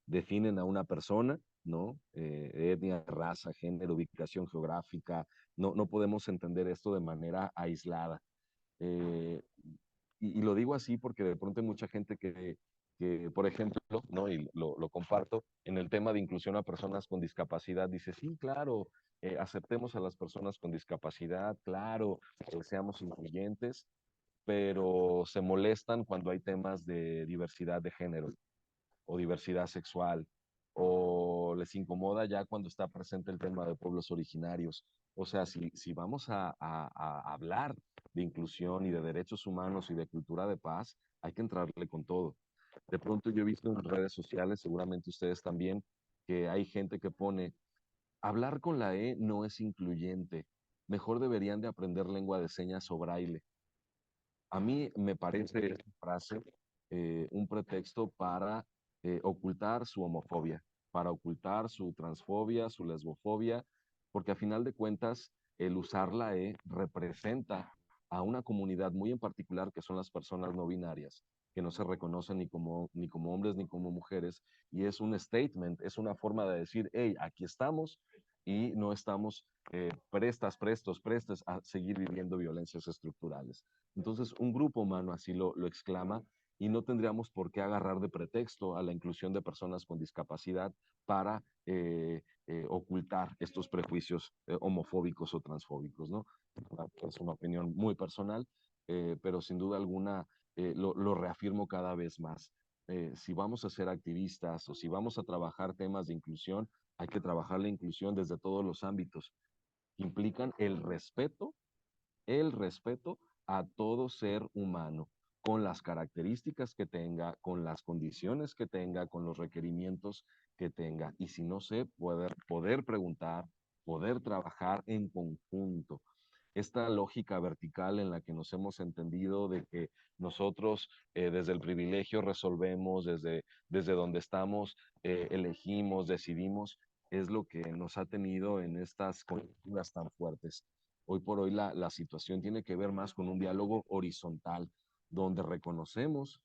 definen a una persona, ¿no? Etnia, raza, género, ubicación geográfica. No podemos entender esto de manera aislada. Eh, y lo digo así porque de pronto hay mucha gente que por ejemplo, ¿no? Y lo comparto, en el tema de inclusión a personas con discapacidad, dice, sí, claro, aceptemos a las personas con discapacidad, claro, seamos incluyentes, pero se molestan cuando hay temas de diversidad de género o diversidad sexual, o les incomoda ya cuando está presente el tema de pueblos originarios. O sea, si vamos a hablar de inclusión y de derechos humanos y de cultura de paz, hay que entrarle con todo. De pronto yo he visto en redes sociales, seguramente ustedes también, que hay gente que pone, hablar con la E no es incluyente, mejor deberían de aprender lengua de señas o braille. A mí me parece esta frase un pretexto para ocultar su homofobia, para ocultar su transfobia, su lesbofobia, porque a final de cuentas el usar la E representa a una comunidad muy en particular que son las personas no binarias, que no se reconocen ni como hombres ni como mujeres, y es un statement, es una forma de decir, hey, aquí estamos y no estamos prestes a seguir viviendo violencias estructurales. Entonces, un grupo humano así lo exclama y no tendríamos por qué agarrar de pretexto a la inclusión de personas con discapacidad para ocultar estos prejuicios homofóbicos o transfóbicos, ¿no? Es una opinión muy personal, pero sin duda alguna lo reafirmo cada vez más. Si vamos a ser activistas o si vamos a trabajar temas de inclusión, hay que trabajar la inclusión desde todos los ámbitos. Implican el respeto a todo ser humano, con las características que tenga, con las condiciones que tenga, con los requerimientos que tenga. Y si no sé, poder preguntar, poder trabajar en conjunto. Esta lógica vertical en la que nos hemos entendido de que nosotros desde el privilegio resolvemos, desde donde estamos, elegimos, decidimos, es lo que nos ha tenido en estas coyunturas tan fuertes. Hoy por hoy la situación tiene que ver más con un diálogo horizontal, donde reconocemos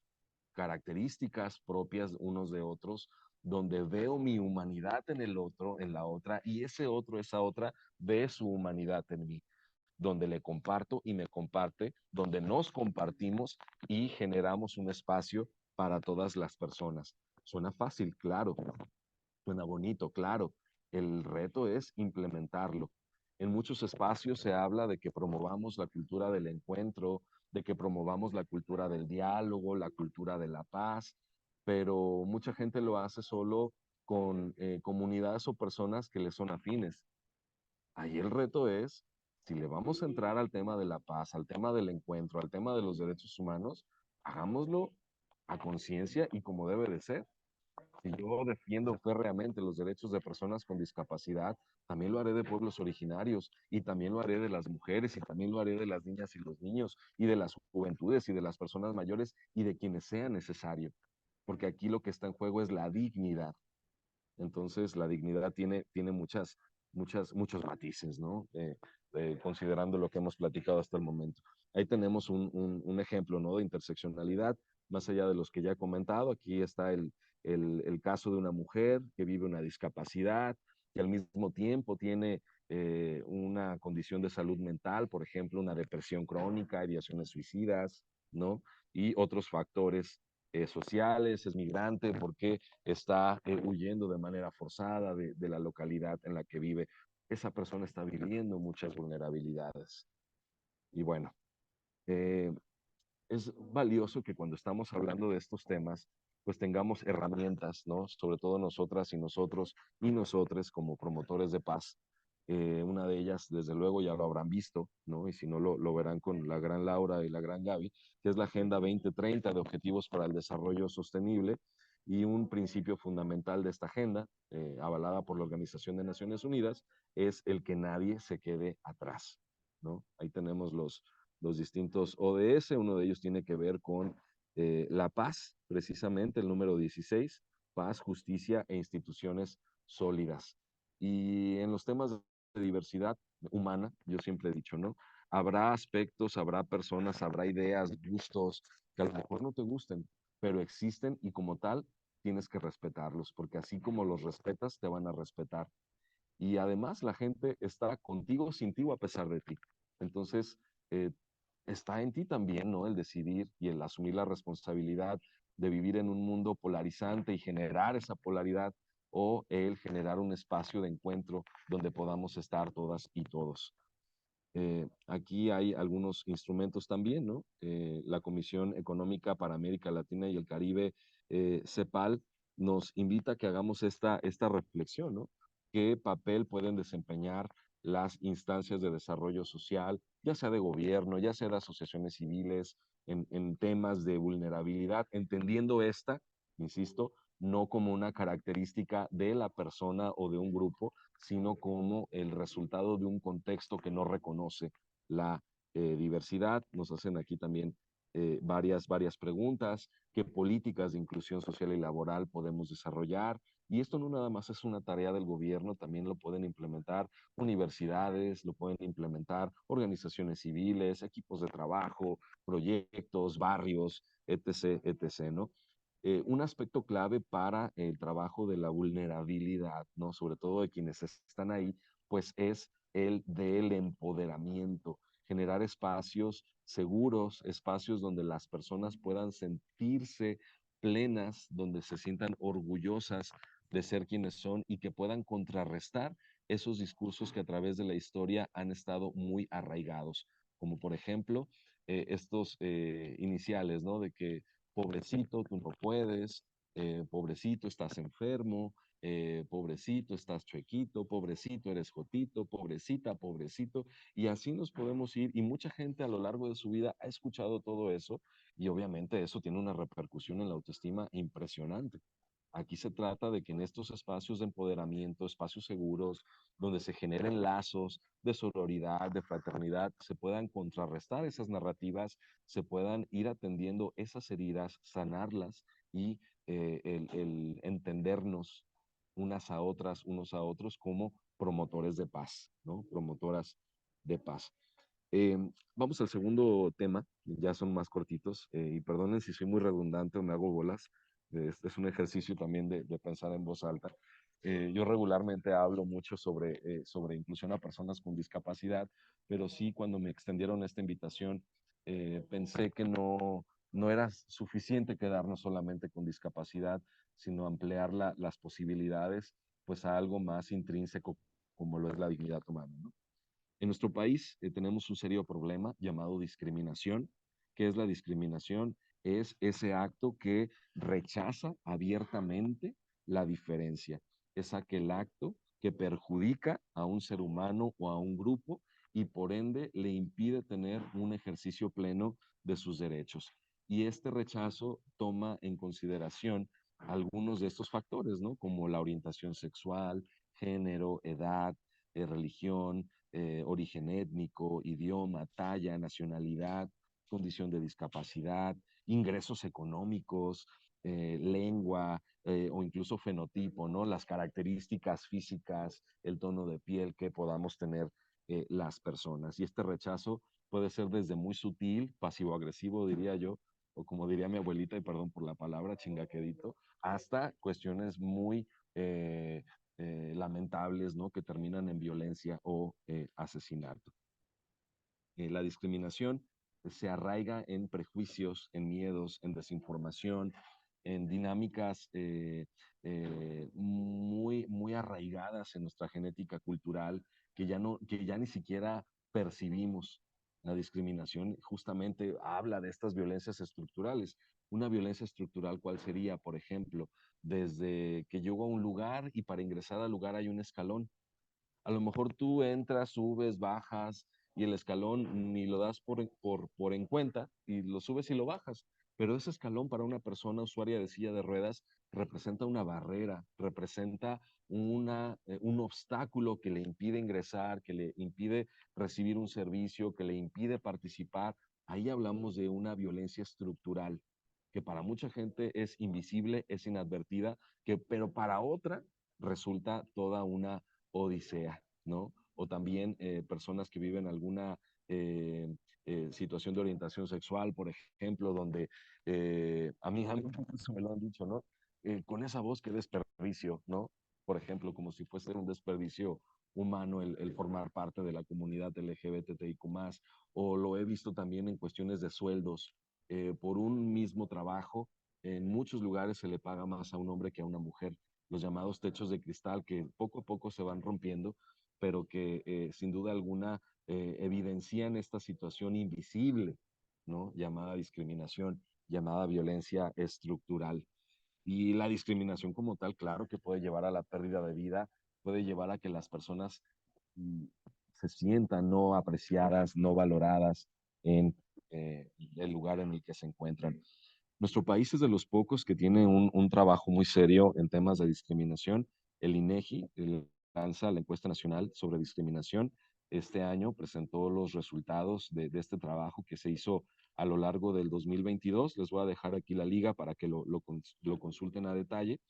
características propias unos de otros, donde veo mi humanidad en el otro, en la otra, y ese otro, esa otra, ve su humanidad en mí, donde le comparto y me comparte, donde nos compartimos y generamos un espacio para todas las personas. Suena fácil, claro, suena bonito, claro. El reto es implementarlo. En muchos espacios se habla de que promovamos la cultura del encuentro, de que promovamos la cultura del diálogo, la cultura de la paz, pero mucha gente lo hace solo con comunidades o personas que le son afines. Ahí el reto es, si le vamos a entrar al tema de la paz, al tema del encuentro, al tema de los derechos humanos, hagámoslo a conciencia y como debe de ser. Si yo defiendo férreamente los derechos de personas con discapacidad, también lo haré de pueblos originarios y también lo haré de las mujeres y también lo haré de las niñas y los niños y de las juventudes y de las personas mayores y de quienes sea necesario. Porque aquí lo que está en juego es la dignidad. Entonces, la dignidad tiene muchos matices, ¿no? Considerando lo que hemos platicado hasta el momento. Ahí tenemos un ejemplo, ¿no? De interseccionalidad, más allá de los que ya he comentado. Aquí está el caso de una mujer que vive una discapacidad, que al mismo tiempo tiene una condición de salud mental, por ejemplo, una depresión crónica, ideaciones suicidas, ¿no? Y otros factores sociales, es migrante, porque está huyendo de manera forzada de la localidad en la que vive. Esa persona está viviendo muchas vulnerabilidades. Y bueno, eh, es valioso que cuando estamos hablando de estos temas, pues tengamos herramientas, ¿no? Sobre todo nosotras y nosotros y nosotres como promotores de paz. Una de ellas, desde luego, ya lo habrán visto, ¿no? Y si no, lo verán con la gran Laura y la gran Gaby, que es la Agenda 2030 de Objetivos para el Desarrollo Sostenible. Y un principio fundamental de esta agenda, avalada por la Organización de Naciones Unidas, es el que nadie se quede atrás, ¿no? Ahí tenemos los distintos ODS. Uno de ellos tiene que ver con la paz, precisamente el número 16, paz, justicia e instituciones sólidas. Y en los temas de diversidad humana, yo siempre he dicho, ¿no? Habrá aspectos, habrá personas, habrá ideas, gustos que a lo mejor no te gusten, pero existen y como tal tienes que respetarlos, porque así como los respetas, te van a respetar. Y además la gente está contigo sin ti o a pesar de ti. Entonces, eh, está en ti también, ¿no? El decidir y el asumir la responsabilidad de vivir en un mundo polarizante y generar esa polaridad, o el generar un espacio de encuentro donde podamos estar todas y todos. Aquí hay algunos instrumentos también, ¿no? La Comisión Económica para América Latina y el Caribe, CEPAL, nos invita a que hagamos esta reflexión, ¿no? ¿Qué papel pueden desempeñar las instancias de desarrollo social, ya sea de gobierno, ya sea de asociaciones civiles, en temas de vulnerabilidad, entendiendo esta, insisto, no como una característica de la persona o de un grupo, sino como el resultado de un contexto que no reconoce la diversidad? Nos hacen aquí también varias preguntas. ¿Qué políticas de inclusión social y laboral podemos desarrollar? Y esto no nada más es una tarea del gobierno, también lo pueden implementar universidades, lo pueden implementar organizaciones civiles, equipos de trabajo, proyectos, barrios, etc., etc., ¿no? Un aspecto clave para el trabajo de la vulnerabilidad, ¿no? Sobre todo de quienes están ahí, pues es el del empoderamiento, generar espacios seguros, espacios donde las personas puedan sentirse plenas, donde se sientan orgullosas de ser quienes son y que puedan contrarrestar esos discursos que a través de la historia han estado muy arraigados, como por ejemplo estos iniciales, ¿no? De que pobrecito, tú no puedes, pobrecito, estás enfermo, pobrecito, estás chuequito, pobrecito, eres jotito, pobrecita, pobrecito, y así nos podemos ir, y mucha gente a lo largo de su vida ha escuchado todo eso, y obviamente eso tiene una repercusión en la autoestima impresionante. Aquí se trata de que en estos espacios de empoderamiento, espacios seguros, donde se generen lazos de sororidad, de fraternidad, se puedan contrarrestar esas narrativas, se puedan ir atendiendo esas heridas, sanarlas y el entendernos unas a otras, unos a otros como promotores de paz, ¿no? Promotoras de paz. Eh, Vamos al segundo tema, ya son más cortitos, y perdonen si soy muy redundante o me hago bolas, es un ejercicio también de pensar en voz alta. Yo regularmente hablo mucho sobre inclusión a personas con discapacidad, pero sí cuando me extendieron esta invitación, pensé que no era suficiente quedarnos solamente con discapacidad, sino ampliar las posibilidades pues a algo más intrínseco como lo es la dignidad humana, ¿no? En nuestro país tenemos un serio problema llamado discriminación. ¿Qué es la discriminación? Es ese acto que rechaza abiertamente la diferencia. Es aquel acto que perjudica a un ser humano o a un grupo y por ende le impide tener un ejercicio pleno de sus derechos. Y este rechazo toma en consideración algunos de estos factores, ¿no? Como la orientación sexual, género, edad, religión, origen étnico, idioma, talla, nacionalidad, condición de discapacidad, ingresos económicos, lengua o incluso fenotipo, ¿no? Las características físicas, el tono de piel que podamos tener las personas. Y este rechazo puede ser desde muy sutil, pasivo-agresivo, diría yo, o como diría mi abuelita, y perdón por la palabra, chingaquedito, hasta cuestiones muy lamentables, ¿no? Que terminan en violencia o asesinato. La discriminación se arraiga en prejuicios, en miedos, en desinformación, en dinámicas muy arraigadas en nuestra genética cultural que ya ni siquiera percibimos. La discriminación justamente habla de estas violencias estructurales. Una violencia estructural, ¿cuál sería? Por ejemplo, desde que llego a un lugar y para ingresar al lugar hay un escalón. A lo mejor tú entras, subes, bajas y el escalón ni lo das por en cuenta y lo subes y lo bajas. Pero ese escalón para una persona usuaria de silla de ruedas representa una barrera, representa un obstáculo que le impide ingresar, que le impide recibir un servicio, que le impide participar. Ahí hablamos de una violencia estructural que para mucha gente es invisible, es inadvertida, pero para otra resulta toda una odisea, ¿no? O también personas que viven alguna situación de orientación sexual, por ejemplo, donde a mí me lo han dicho, ¿no? Con esa voz, qué desperdicio, ¿no? Por ejemplo, como si fuese un desperdicio humano el formar parte de la comunidad LGBTIQ+, o lo he visto también en cuestiones de sueldos. Por un mismo trabajo, en muchos lugares se le paga más a un hombre que a una mujer, los llamados techos de cristal que poco a poco se van rompiendo, pero que sin duda alguna evidencian esta situación invisible, ¿no? Llamada discriminación, llamada violencia estructural. Y la discriminación como tal, claro que puede llevar a la pérdida de vida, puede llevar a que las personas mm, se sientan no apreciadas, no valoradas en el lugar en el que se encuentran. Nuestro país es de los pocos que tiene un trabajo muy serio en temas de discriminación. El INEGI lanza la encuesta nacional sobre discriminación. Este año presentó los resultados de este trabajo que se hizo a lo largo del 2022. Les voy a dejar aquí la liga para que lo consulten a detalle.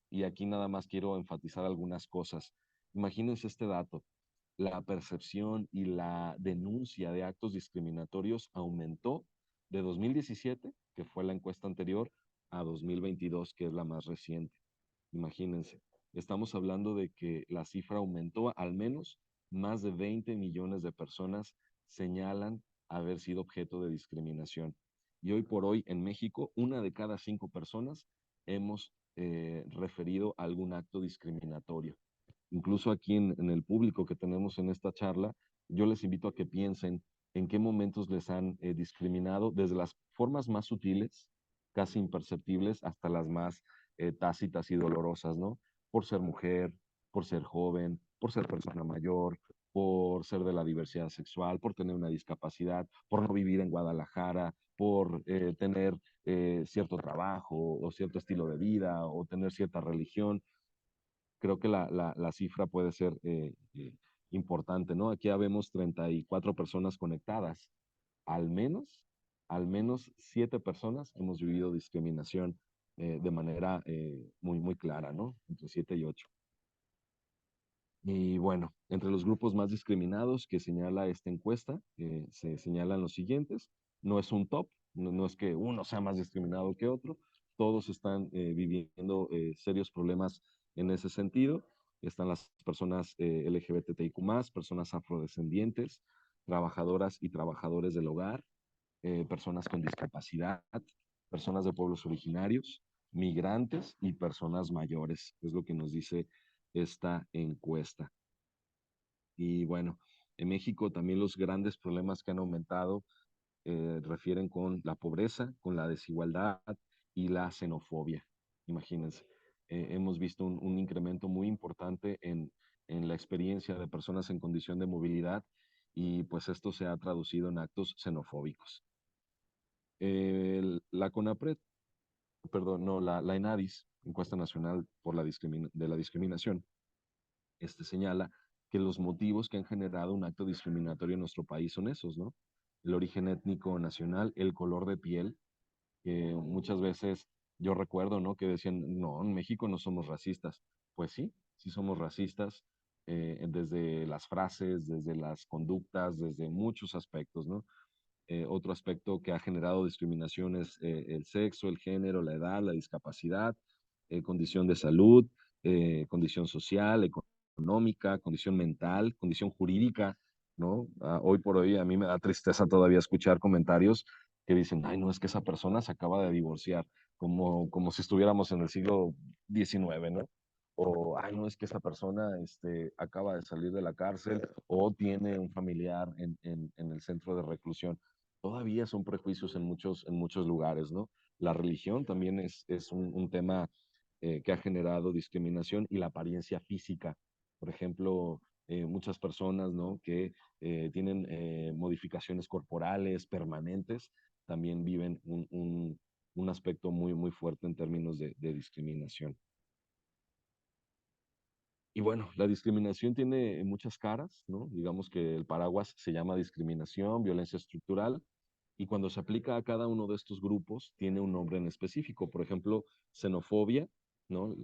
Y aquí nada más quiero enfatizar algunas cosas. Imagínense este dato. La percepción y la denuncia de actos discriminatorios aumentó de 2017, que fue la encuesta anterior, a 2022, que es la más reciente. Imagínense, estamos hablando de que la cifra aumentó, al menos más de 20 millones de personas señalan haber sido objeto de discriminación. Y hoy por hoy en México, 1 de cada 5 personas hemos referido a algún acto discriminatorio. Incluso aquí en el público que tenemos en esta charla, yo les invito a que piensen en qué momentos les han discriminado, desde las formas más sutiles, casi imperceptibles, hasta las más tácitas y dolorosas, ¿no? por ser mujer, por ser joven, por ser persona mayor, por ser de la diversidad sexual, por tener una discapacidad, por no vivir en Guadalajara, por tener cierto trabajo o cierto estilo de vida o tener cierta religión. Creo que la cifra puede ser importante, ¿no? Aquí ya vemos 34 personas conectadas. Al menos, al menos 7 personas hemos vivido discriminación de manera muy, muy clara, ¿no? Entre 7 y 8. Y bueno, entre los grupos más discriminados que señala esta encuesta, se señalan los siguientes. No es un top, no es que uno sea más discriminado que otro. Todos están viviendo serios problemas en ese sentido. Están las personas LGBTIQ+, personas afrodescendientes, trabajadoras y trabajadores del hogar, personas con discapacidad, personas de pueblos originarios, migrantes y personas mayores. Es lo que nos dice esta encuesta. Y bueno, en México también los grandes problemas que han aumentado refieren con la pobreza, con la desigualdad y la xenofobia. Imagínense, hemos visto un incremento muy importante en la experiencia de personas en condición de movilidad y pues esto se ha traducido en actos xenofóbicos. La CONAPRED, perdón, no, la ENADIS, Encuesta Nacional por de la Discriminación, señala que los motivos que han generado un acto discriminatorio en nuestro país son esos, ¿no? El origen étnico nacional, el color de piel, que muchas veces yo recuerdo, ¿no? Que decían, no, en México no somos racistas. Pues sí, sí somos racistas, desde las frases, desde las conductas, desde muchos aspectos, ¿no? Otro aspecto que ha generado discriminación es el sexo, el género, la edad, la discapacidad, condición de salud, condición social, económica, condición mental, condición jurídica, ¿no? Hoy por hoy a mí me da tristeza todavía escuchar comentarios que dicen, ay, no, es que esa persona se acaba de divorciar, como si estuviéramos en el siglo XIX, ¿no? O, ay, no, es que esa persona acaba de salir de la cárcel o tiene un familiar en el centro de reclusión. Todavía son prejuicios en muchos lugares, ¿no? La religión también es un tema que ha generado discriminación y la apariencia física. Por ejemplo, muchas personas, ¿no? Que tienen modificaciones corporales permanentes, también viven un aspecto muy, muy fuerte en términos de discriminación. Y bueno, la discriminación tiene muchas caras, ¿no? Digamos que el paraguas se llama discriminación, violencia estructural, y cuando se aplica a cada uno de estos grupos, tiene un nombre en específico. Por ejemplo, xenofobia, ¿no?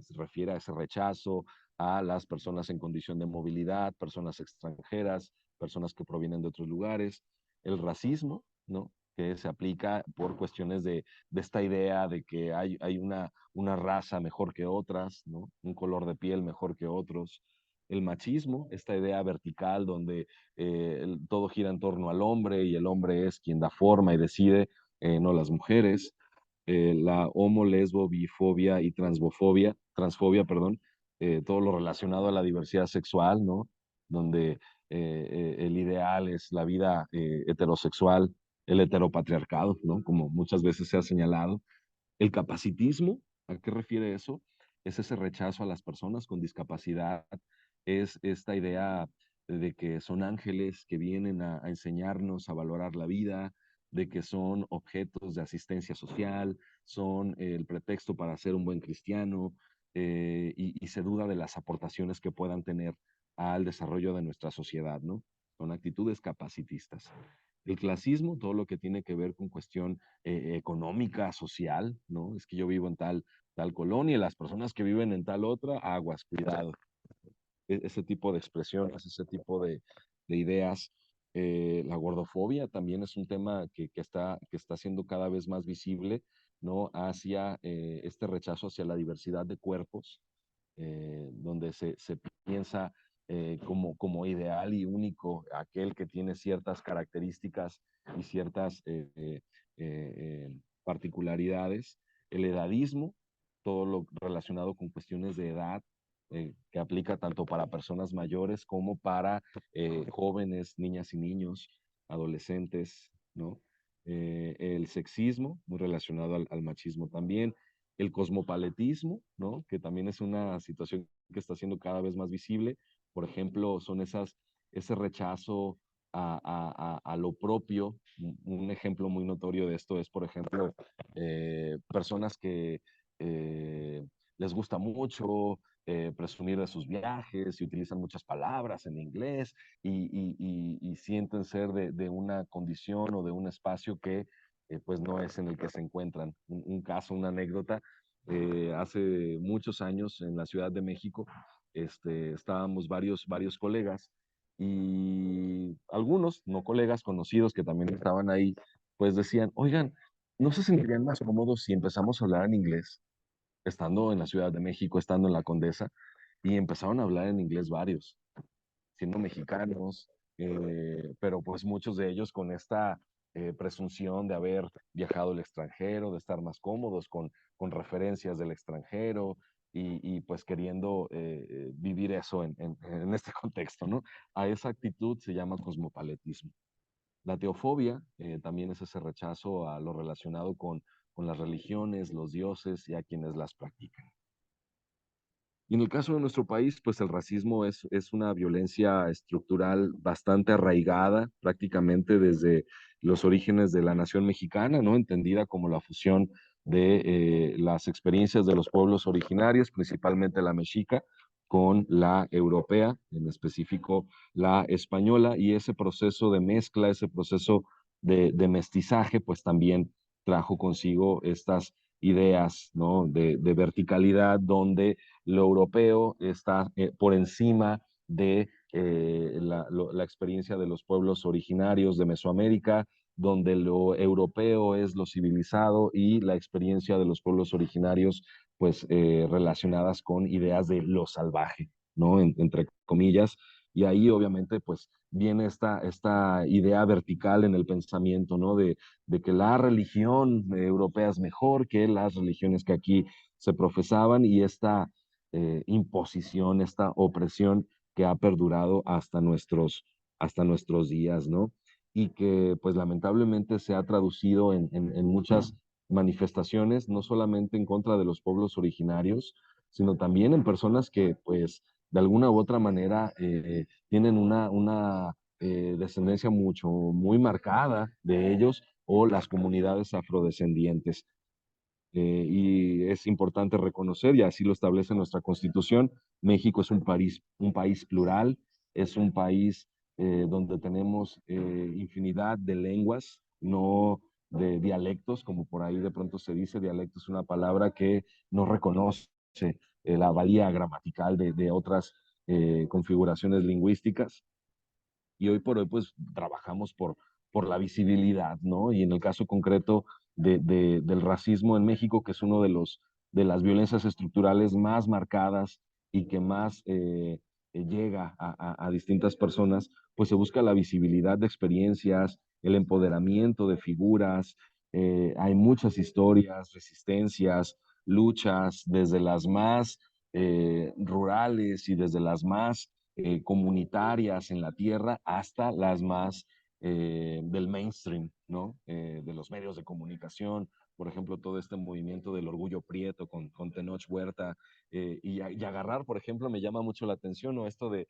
Se refiere a ese rechazo a las personas en condición de movilidad, personas extranjeras, personas que provienen de otros lugares. El racismo, ¿no? Que se aplica por cuestiones de esta idea de que hay una raza mejor que otras, ¿no? Un color de piel mejor que otros. El machismo, esta idea vertical donde todo gira en torno al hombre y el hombre es quien da forma y decide, no las mujeres. La homo, lesbo, bifobia y transfobia, perdón, todo lo relacionado a la diversidad sexual, ¿no? Donde el ideal es la vida heterosexual, el heteropatriarcado, ¿no? Como muchas veces se ha señalado. El capacitismo, ¿a qué refiere eso? Es ese rechazo a las personas con discapacidad, es esta idea de que son ángeles que vienen a enseñarnos a valorar la vida, de que son objetos de asistencia social, son el pretexto para ser un buen cristiano, y se duda de las aportaciones que puedan tener al desarrollo de nuestra sociedad, ¿no? Son actitudes capacitistas. El clasismo, todo lo que tiene que ver con cuestión económica, social, ¿no? Es que yo vivo en tal colonia y las personas que viven en tal otra, aguas, cuidado. Ese tipo de expresiones, ese tipo de ideas. La gordofobia también es un tema que está siendo cada vez más visible, ¿no? Hacia este rechazo hacia la diversidad de cuerpos, donde se piensa como ideal y único aquel que tiene ciertas características y ciertas particularidades. El edadismo, todo lo relacionado con cuestiones de edad, que aplica tanto para personas mayores como para jóvenes, niñas y niños, adolescentes, ¿no? El sexismo, muy relacionado al machismo también, el cosmopaletismo, ¿no? Que también es una situación que está siendo cada vez más visible. Por ejemplo, son ese rechazo a lo propio. Un ejemplo muy notorio de esto es, por ejemplo, personas que les gusta mucho presumir de sus viajes y utilizan muchas palabras en inglés y sienten ser de una condición o de un espacio que pues no es en el que se encuentran. Un caso, una anécdota, hace muchos años en la Ciudad de México, estábamos varios colegas y algunos, no colegas conocidos que también estaban ahí, pues decían, oigan, ¿no se sentirían más cómodos si empezamos a hablar en inglés? Estando en la Ciudad de México, estando en la Condesa, y empezaron a hablar en inglés varios, siendo mexicanos, pero pues muchos de ellos con esta presunción de haber viajado al extranjero, de estar más cómodos con referencias del extranjero y pues queriendo vivir eso en este contexto, ¿no? A esa actitud se llama cosmopaletismo. La teofobia también es ese rechazo a lo relacionado con las religiones, los dioses y a quienes las practican. Y en el caso de nuestro país, pues el racismo es una violencia estructural bastante arraigada, prácticamente desde los orígenes de la nación mexicana, ¿no? Entendida como la fusión de las experiencias de los pueblos originarios, principalmente la mexica, con la europea, en específico la española, y ese proceso de mezcla, ese proceso de mestizaje, pues también trajo consigo estas ideas, ¿no? De verticalidad, donde lo europeo está por encima de la experiencia de los pueblos originarios de Mesoamérica, donde lo europeo es lo civilizado y la experiencia de los pueblos originarios, pues relacionadas con ideas de lo salvaje, ¿no? Entre comillas. Y ahí obviamente, pues viene esta idea vertical en el pensamiento, ¿no? De que la religión europea es mejor que las religiones que aquí se profesaban y esta imposición, esta opresión que ha perdurado hasta nuestros días, ¿no? Y que pues lamentablemente se ha traducido en muchas manifestaciones, no solamente en contra de los pueblos originarios, sino también en personas que pues de alguna u otra manera tienen una descendencia muy marcada de ellos o las comunidades afrodescendientes. Y es importante reconocer, y así lo establece nuestra Constitución, México es un país plural, es un país donde tenemos infinidad de lenguas, no de dialectos, como por ahí de pronto se dice. Dialecto es una palabra que no reconoce la valía gramatical de otras configuraciones lingüísticas. Y hoy por hoy pues trabajamos por la visibilidad, ¿no? Y en el caso concreto del racismo en México, que es uno de las violencias estructurales más marcadas y que más llega a distintas personas, pues se busca la visibilidad de experiencias, el empoderamiento de figuras, hay muchas historias, resistencias, luchas, desde las más rurales y desde las más comunitarias en la tierra hasta las más del mainstream, ¿no? De los medios de comunicación, por ejemplo, todo este movimiento del orgullo prieto con Tenoch Huerta, y agarrar, por ejemplo, me llama mucho la atención, ¿no? Esto de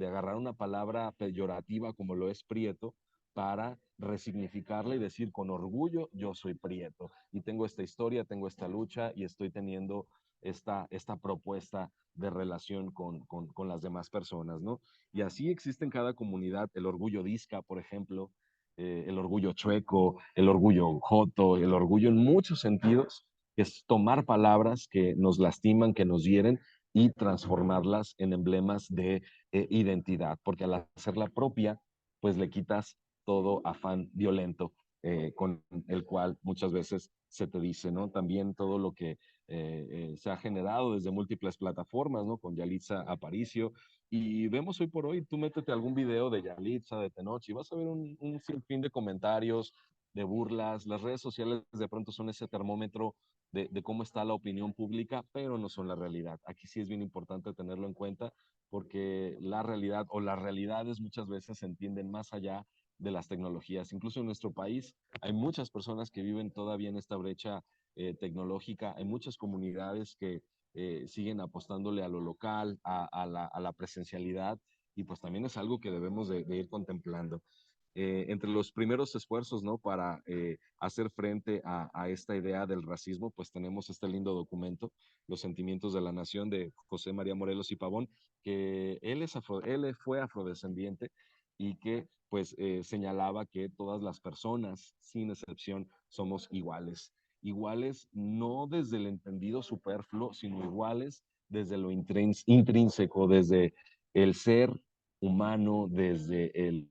agarrar una palabra peyorativa como lo es prieto, para resignificarla y decir con orgullo, yo soy prieto y tengo esta historia, tengo esta lucha y estoy teniendo esta propuesta de relación con las demás personas, ¿no? Y así existe en cada comunidad el orgullo disca, por ejemplo, el orgullo chueco, el orgullo joto, el orgullo en muchos sentidos, que es tomar palabras que nos lastiman, que nos hieren y transformarlas en emblemas de identidad, porque al hacerla propia, pues le quitas todo afán violento con el cual muchas veces se te dice, ¿no? También todo lo que se ha generado desde múltiples plataformas, ¿no? Con Yalitza Aparicio. Y vemos hoy por hoy, tú métete algún video de Yalitza, de Tenoch, y vas a ver un sinfín de comentarios, de burlas. Las redes sociales de pronto son ese termómetro de cómo está la opinión pública, pero no son la realidad. Aquí sí es bien importante tenerlo en cuenta porque la realidad o las realidades muchas veces se entienden más allá de las tecnologías. Incluso en nuestro país hay muchas personas que viven todavía en esta brecha tecnológica. Hay muchas comunidades que siguen apostándole a lo local, a la presencialidad, y pues también es algo que debemos de ir contemplando. Entre los primeros esfuerzos, ¿no? Para hacer frente a esta idea del racismo, pues tenemos este lindo documento, Los sentimientos de la nación, de José María Morelos y Pavón, que él fue afrodescendiente y que pues señalaba que todas las personas, sin excepción, somos iguales. Iguales no desde el entendido superfluo, sino iguales desde lo intrínseco, desde el ser humano, desde el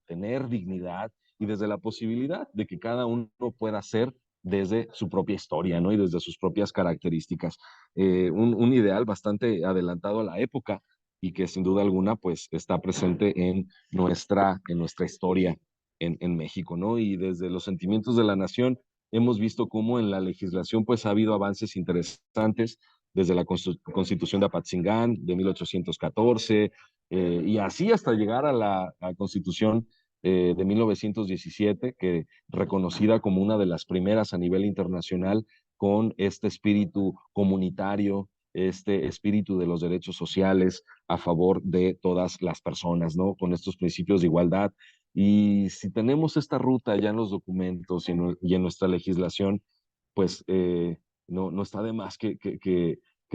tener dignidad y desde la posibilidad de que cada uno pueda ser desde su propia historia, ¿no? Y desde sus propias características. Un ideal bastante adelantado a la época y que sin duda alguna pues está presente en nuestra historia en México, ¿no? Y desde los sentimientos de la nación hemos visto cómo en la legislación pues ha habido avances interesantes desde la Constitución de Apatzingán de 1814, y así hasta llegar a la Constitución de 1917, que reconocida como una de las primeras a nivel internacional con este espíritu comunitario, este espíritu de los derechos sociales a favor de todas las personas, ¿no? Con estos principios de igualdad. Y si tenemos esta ruta ya en los documentos y en nuestra legislación, pues no está de más que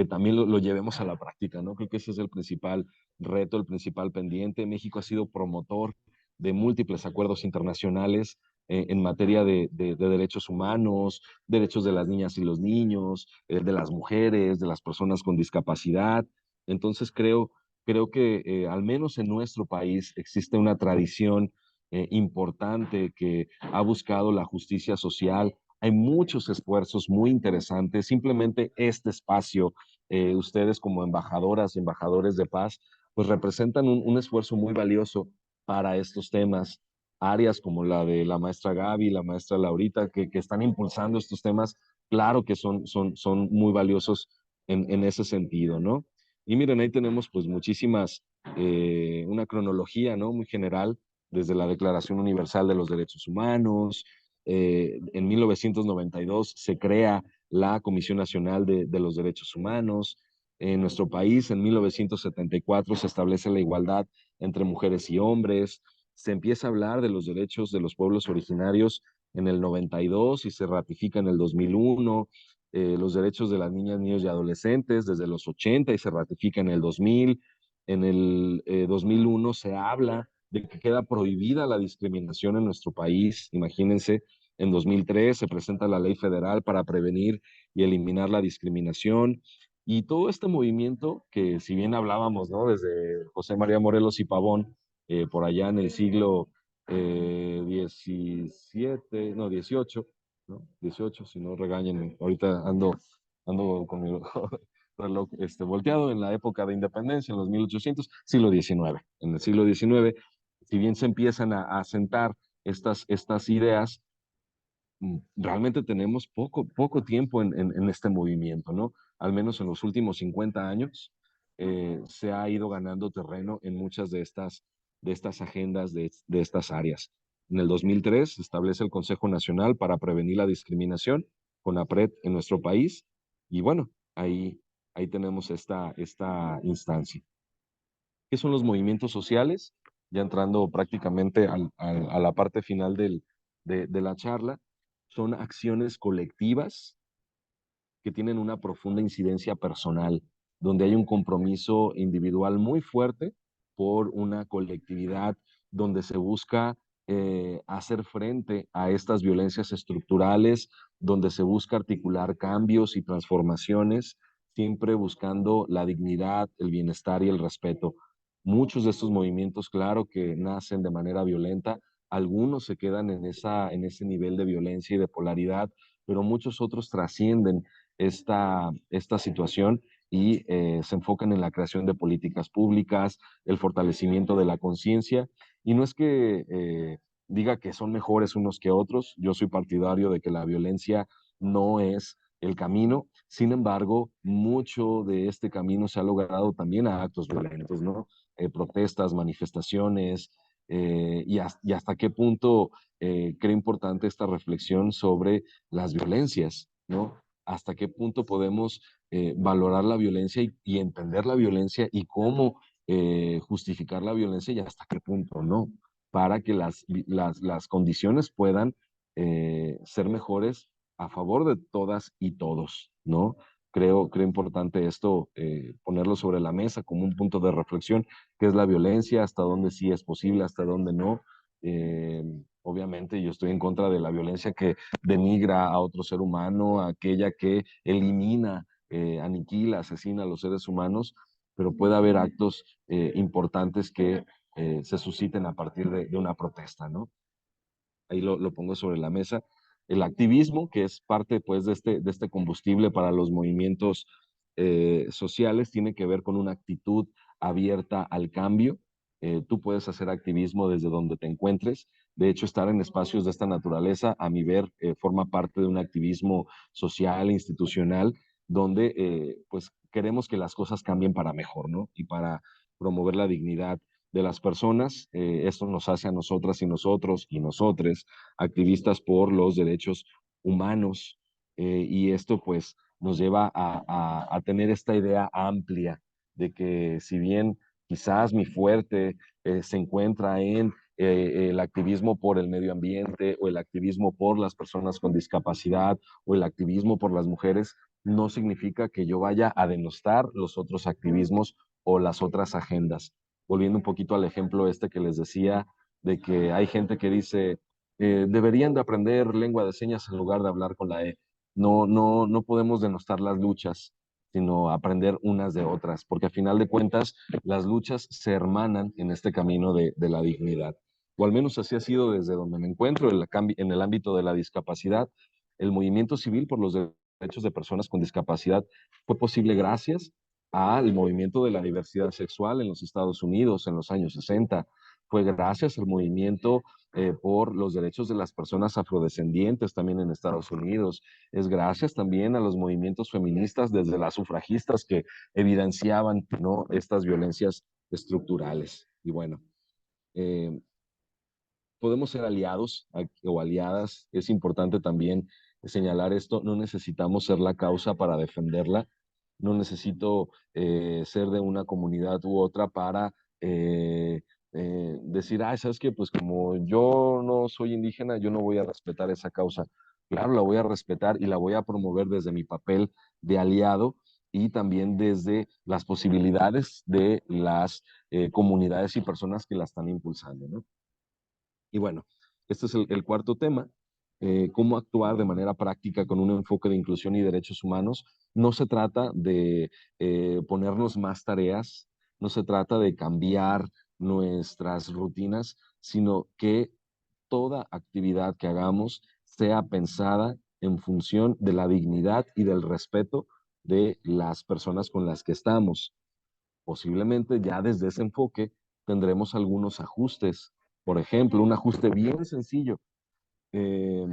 también lo llevemos a la práctica, ¿no? Creo que ese es el principal reto, el principal pendiente. México ha sido promotor de múltiples acuerdos internacionales en materia de derechos humanos, derechos de las niñas y los niños, de las mujeres, de las personas con discapacidad. Entonces creo que al menos en nuestro país existe una tradición importante que ha buscado la justicia social. Hay muchos esfuerzos muy interesantes. Simplemente este espacio, ustedes como embajadoras y embajadores de paz, pues representan un esfuerzo muy valioso para estos temas. Áreas como la de la maestra Gaby, la maestra Laurita, que están impulsando estos temas, claro que son muy valiosos en ese sentido, ¿no? Y miren, ahí tenemos pues muchísimas, una cronología, ¿no? Muy general, desde la Declaración Universal de los Derechos Humanos. En 1992 se crea la Comisión Nacional de los Derechos Humanos. En nuestro país, en 1974, se establece la igualdad entre mujeres y hombres. Se empieza a hablar de los derechos de los pueblos originarios en el 92 y se ratifica en el 2001. Los derechos de las niñas, niños y adolescentes desde los 80 y se ratifica en el 2000. En el 2001 se habla de que queda prohibida la discriminación en nuestro país. Imagínense, en 2003 se presenta la ley federal para prevenir y eliminar la discriminación. Y todo este movimiento que si bien hablábamos, ¿no? Desde José María Morelos y Pavón, por allá en el siglo 17, no, 18, ¿no? 18, si no regañen, ahorita ando con mi reloj volteado en la época de independencia, en los 1800, siglo XIX. En el siglo XIX, si bien se empiezan a asentar estas ideas, realmente tenemos poco tiempo en este movimiento, ¿no? Al menos en los últimos 50 años se ha ido ganando terreno en muchas de estas agendas, de estas áreas. En el 2003 se establece el Consejo Nacional para Prevenir la Discriminación, CONAPRED, en nuestro país, y bueno, ahí tenemos esta instancia. ¿Qué son los movimientos sociales? Ya entrando prácticamente a la parte final de la charla, son acciones colectivas que tienen una profunda incidencia personal, donde hay un compromiso individual muy fuerte por una colectividad, donde se busca hacer frente a estas violencias estructurales, donde se busca articular cambios y transformaciones, siempre buscando la dignidad, el bienestar y el respeto. Muchos de estos movimientos, claro, que nacen de manera violenta, algunos se quedan en ese nivel de violencia y de polaridad, pero muchos otros trascienden esta situación y se enfocan en la creación de políticas públicas, el fortalecimiento de la conciencia. Y no es que diga que son mejores unos que otros, yo soy partidario de que la violencia no es el camino, sin embargo, mucho de este camino se ha logrado también a actos violentos, ¿no? Protestas, manifestaciones, y hasta qué punto creo importante esta reflexión sobre las violencias ¿no? ¿Hasta qué punto podemos valorar la violencia y entender la violencia y cómo justificar la violencia y hasta qué punto no? Para que las condiciones puedan ser mejores a favor de todas y todos, ¿no? Creo importante esto, ponerlo sobre la mesa como un punto de reflexión, qué es la violencia, hasta dónde sí es posible, hasta dónde no. Obviamente yo estoy en contra de la violencia que denigra a otro ser humano, aquella que elimina, aniquila, asesina a los seres humanos, pero puede haber actos importantes que se susciten a partir de una protesta, ¿no? Ahí lo pongo sobre la mesa. El activismo, que es parte pues de este combustible para los movimientos sociales, tiene que ver con una actitud abierta al cambio. Tú puedes hacer activismo desde donde te encuentres. De hecho, estar en espacios de esta naturaleza, a mi ver, forma parte de un activismo social, institucional, donde pues queremos que las cosas cambien para mejor, ¿no? Y para promover la dignidad de las personas. Esto nos hace a nosotras y nosotros y nosotres activistas por los derechos humanos, y esto pues nos lleva a tener esta idea amplia de que si bien quizás mi fuerte se encuentra en el activismo por el medio ambiente o el activismo por las personas con discapacidad o el activismo por las mujeres, no significa que yo vaya a denostar los otros activismos o las otras agendas. Volviendo un poquito al ejemplo este que les decía, de que hay gente que dice, deberían de aprender lengua de señas en lugar de hablar con la E. No podemos denostar las luchas, sino aprender unas de otras, porque a final de cuentas las luchas se hermanan en este camino de la dignidad. O al menos así ha sido desde donde me encuentro, en el ámbito de la discapacidad. El movimiento civil por los derechos de personas con discapacidad fue posible gracias al movimiento de la diversidad sexual en los Estados Unidos en los años 60. Fue gracias al movimiento por los derechos de las personas afrodescendientes también en Estados Unidos. Es gracias también a los movimientos feministas, desde las sufragistas, que evidenciaban, ¿no?, estas violencias estructurales. Y bueno, eh, podemos ser aliados o aliadas. Es importante también señalar esto. No necesitamos ser la causa para defenderla. No necesito ser de una comunidad u otra para decir, ah, ¿sabes qué? Pues como yo no soy indígena, yo no voy a respetar esa causa. Claro, la voy a respetar y la voy a promover desde mi papel de aliado y también desde las posibilidades de las comunidades y personas que la están impulsando, ¿no? Y bueno, este es el cuarto tema, cómo actuar de manera práctica con un enfoque de inclusión y derechos humanos. No se trata de ponernos más tareas, no se trata de cambiar nuestras rutinas, sino que toda actividad que hagamos sea pensada en función de la dignidad y del respeto de las personas con las que estamos. Posiblemente ya desde ese enfoque tendremos algunos ajustes. Por ejemplo, un ajuste bien sencillo. Eh,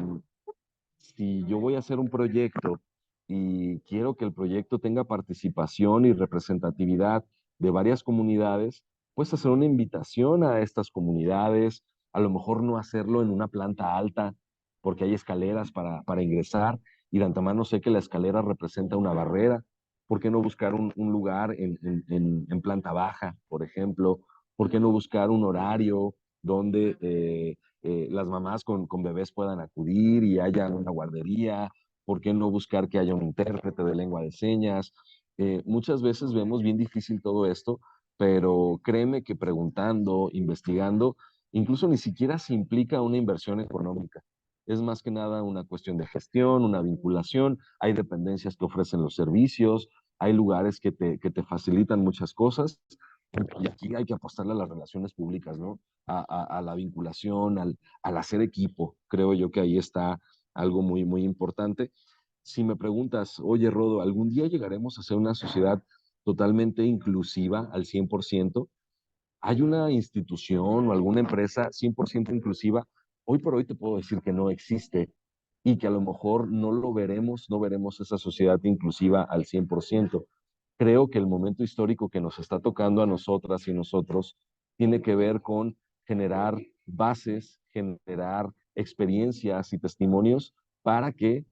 si yo voy a hacer un proyecto y quiero que el proyecto tenga participación y representatividad de varias comunidades, pues hacer una invitación a estas comunidades, a lo mejor no hacerlo en una planta alta, porque hay escaleras para ingresar, y de antemano sé que la escalera representa una barrera. ¿Por qué no buscar un lugar en planta baja, por ejemplo? ¿Por qué no buscar un horario donde las mamás con bebés puedan acudir y haya una guardería? ¿Por qué no buscar que haya un intérprete de lengua de señas? Muchas veces vemos bien difícil todo esto, pero créeme que preguntando, investigando, incluso ni siquiera se implica una inversión económica. Es más que nada una cuestión de gestión, una vinculación. Hay dependencias que ofrecen los servicios, hay lugares que te facilitan muchas cosas. Y aquí hay que apostarle a las relaciones públicas, ¿no? A la vinculación, al hacer equipo. Creo yo que ahí está algo muy, muy importante. Si me preguntas, oye, Rodo, ¿algún día llegaremos a ser una sociedad totalmente inclusiva al 100%? ¿Hay una institución o alguna empresa 100% inclusiva? Hoy por hoy te puedo decir que no existe y que a lo mejor no lo veremos, no veremos esa sociedad inclusiva al 100%. Creo que el momento histórico que nos está tocando a nosotras y nosotros tiene que ver con generar bases, generar experiencias y testimonios para que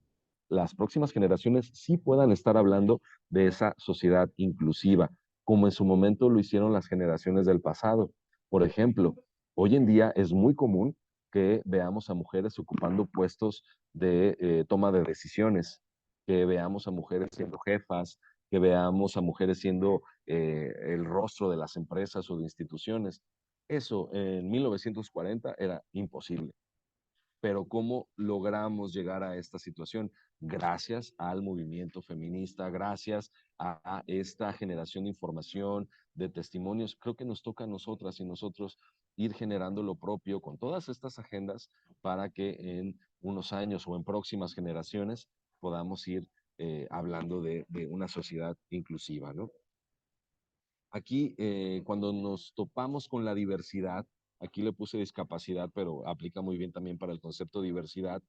las próximas generaciones sí puedan estar hablando de esa sociedad inclusiva, como en su momento lo hicieron las generaciones del pasado. Por ejemplo, hoy en día es muy común que veamos a mujeres ocupando puestos de toma de decisiones, que veamos a mujeres siendo jefas, que veamos a mujeres siendo el rostro de las empresas o de instituciones. Eso en 1940 era imposible. Pero ¿cómo logramos llegar a esta situación? Gracias al movimiento feminista, gracias a esta generación de información, de testimonios. Creo que nos toca a nosotras y nosotros ir generando lo propio con todas estas agendas para que en unos años o en próximas generaciones podamos ir hablando de una sociedad inclusiva, ¿no? Aquí, cuando nos topamos con la diversidad, aquí le puse discapacidad, pero aplica muy bien también para el concepto de diversidad,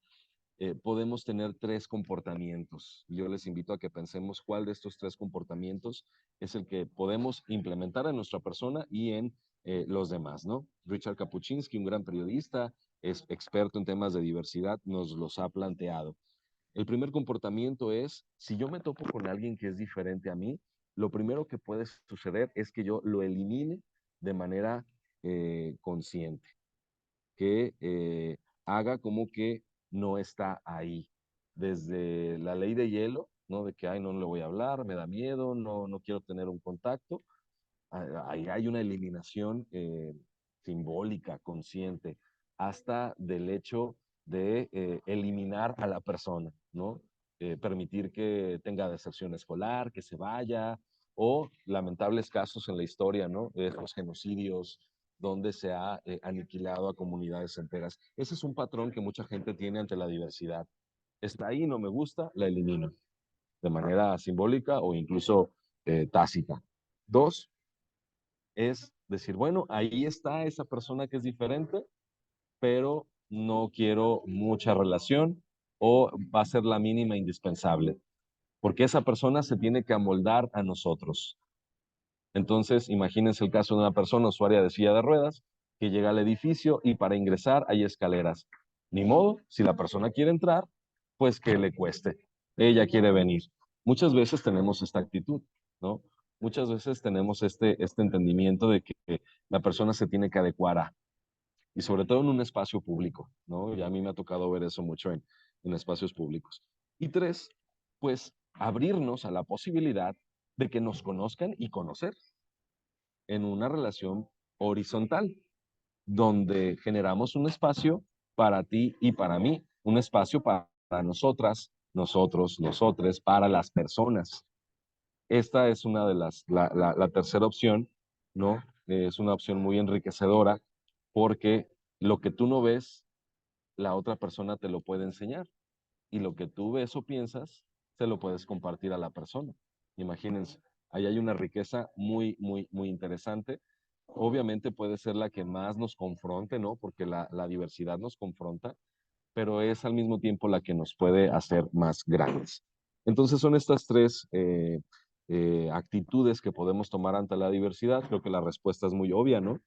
podemos tener tres comportamientos. Yo les invito a que pensemos cuál de estos tres comportamientos es el que podemos implementar en nuestra persona y en los demás, ¿no? Richard Kapuczynski, un gran periodista, es experto en temas de diversidad, nos los ha planteado. El primer comportamiento es, si yo me topo con alguien que es diferente a mí, lo primero que puede suceder es que yo lo elimine de manera consciente, que haga como que no está ahí. Desde la ley de hielo, ¿no? De que, ay, no le voy a hablar, me da miedo, no quiero tener un contacto. Ahí hay una eliminación simbólica, consciente, hasta del hecho de eliminar a la persona, ¿no? Permitir que tenga deserción escolar, que se vaya, o lamentables casos en la historia, ¿no? Los genocidios, donde se ha aniquilado a comunidades enteras. Ese es un patrón que mucha gente tiene ante la diversidad. Está ahí, no me gusta, la elimino, de manera simbólica o incluso tácita. Dos, es decir, bueno, ahí está esa persona que es diferente, pero no quiero mucha relación o va a ser la mínima indispensable, porque esa persona se tiene que amoldar a nosotros. Entonces, imagínense el caso de una persona usuaria de silla de ruedas que llega al edificio y para ingresar hay escaleras. Ni modo, si la persona quiere entrar, pues que le cueste. Ella quiere venir. Muchas veces tenemos esta actitud, ¿no? Muchas veces tenemos este entendimiento de que la persona se tiene que adecuar a, y sobre todo en un espacio público, ¿no? Y a mí me ha tocado ver eso mucho en espacios públicos. Y tres, pues abrirnos a la posibilidad de que nos conozcan y conocer en una relación horizontal, donde generamos un espacio para ti y para mí, un espacio para nosotras, nosotros, nosotres, para las personas. Esta es una de la tercera opción, ¿no? Es una opción muy enriquecedora porque lo que tú no ves, la otra persona te lo puede enseñar. Y lo que tú ves o piensas, se lo puedes compartir a la persona. Imagínense, ahí hay una riqueza muy interesante. Obviamente puede ser la que más nos confronte, ¿no? Porque la diversidad nos confronta, pero es al mismo tiempo la que nos puede hacer más grandes. Entonces son estas tres actitudes que podemos tomar ante la diversidad. Creo que la respuesta es muy obvia, ¿no?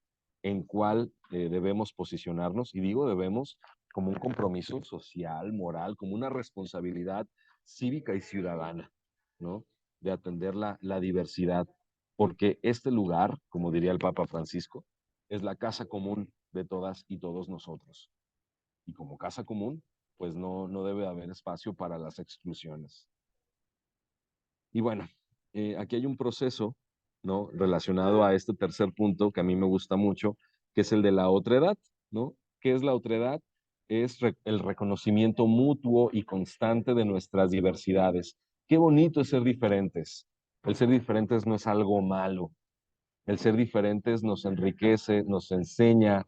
En cuál debemos posicionarnos, y digo debemos como un compromiso social, moral, como una responsabilidad cívica y ciudadana, ¿no? De atender la diversidad, porque este lugar, como diría el Papa Francisco, es la casa común de todas y todos nosotros. Y como casa común, pues no debe haber espacio para las exclusiones. Y bueno, aquí hay un proceso, ¿no? Relacionado a este tercer punto que a mí me gusta mucho, que es el de la otredad, ¿no? ¿Qué es la otredad? Es el reconocimiento mutuo y constante de nuestras diversidades. Qué bonito es ser diferentes. El ser diferentes no es algo malo. El ser diferentes nos enriquece, nos enseña,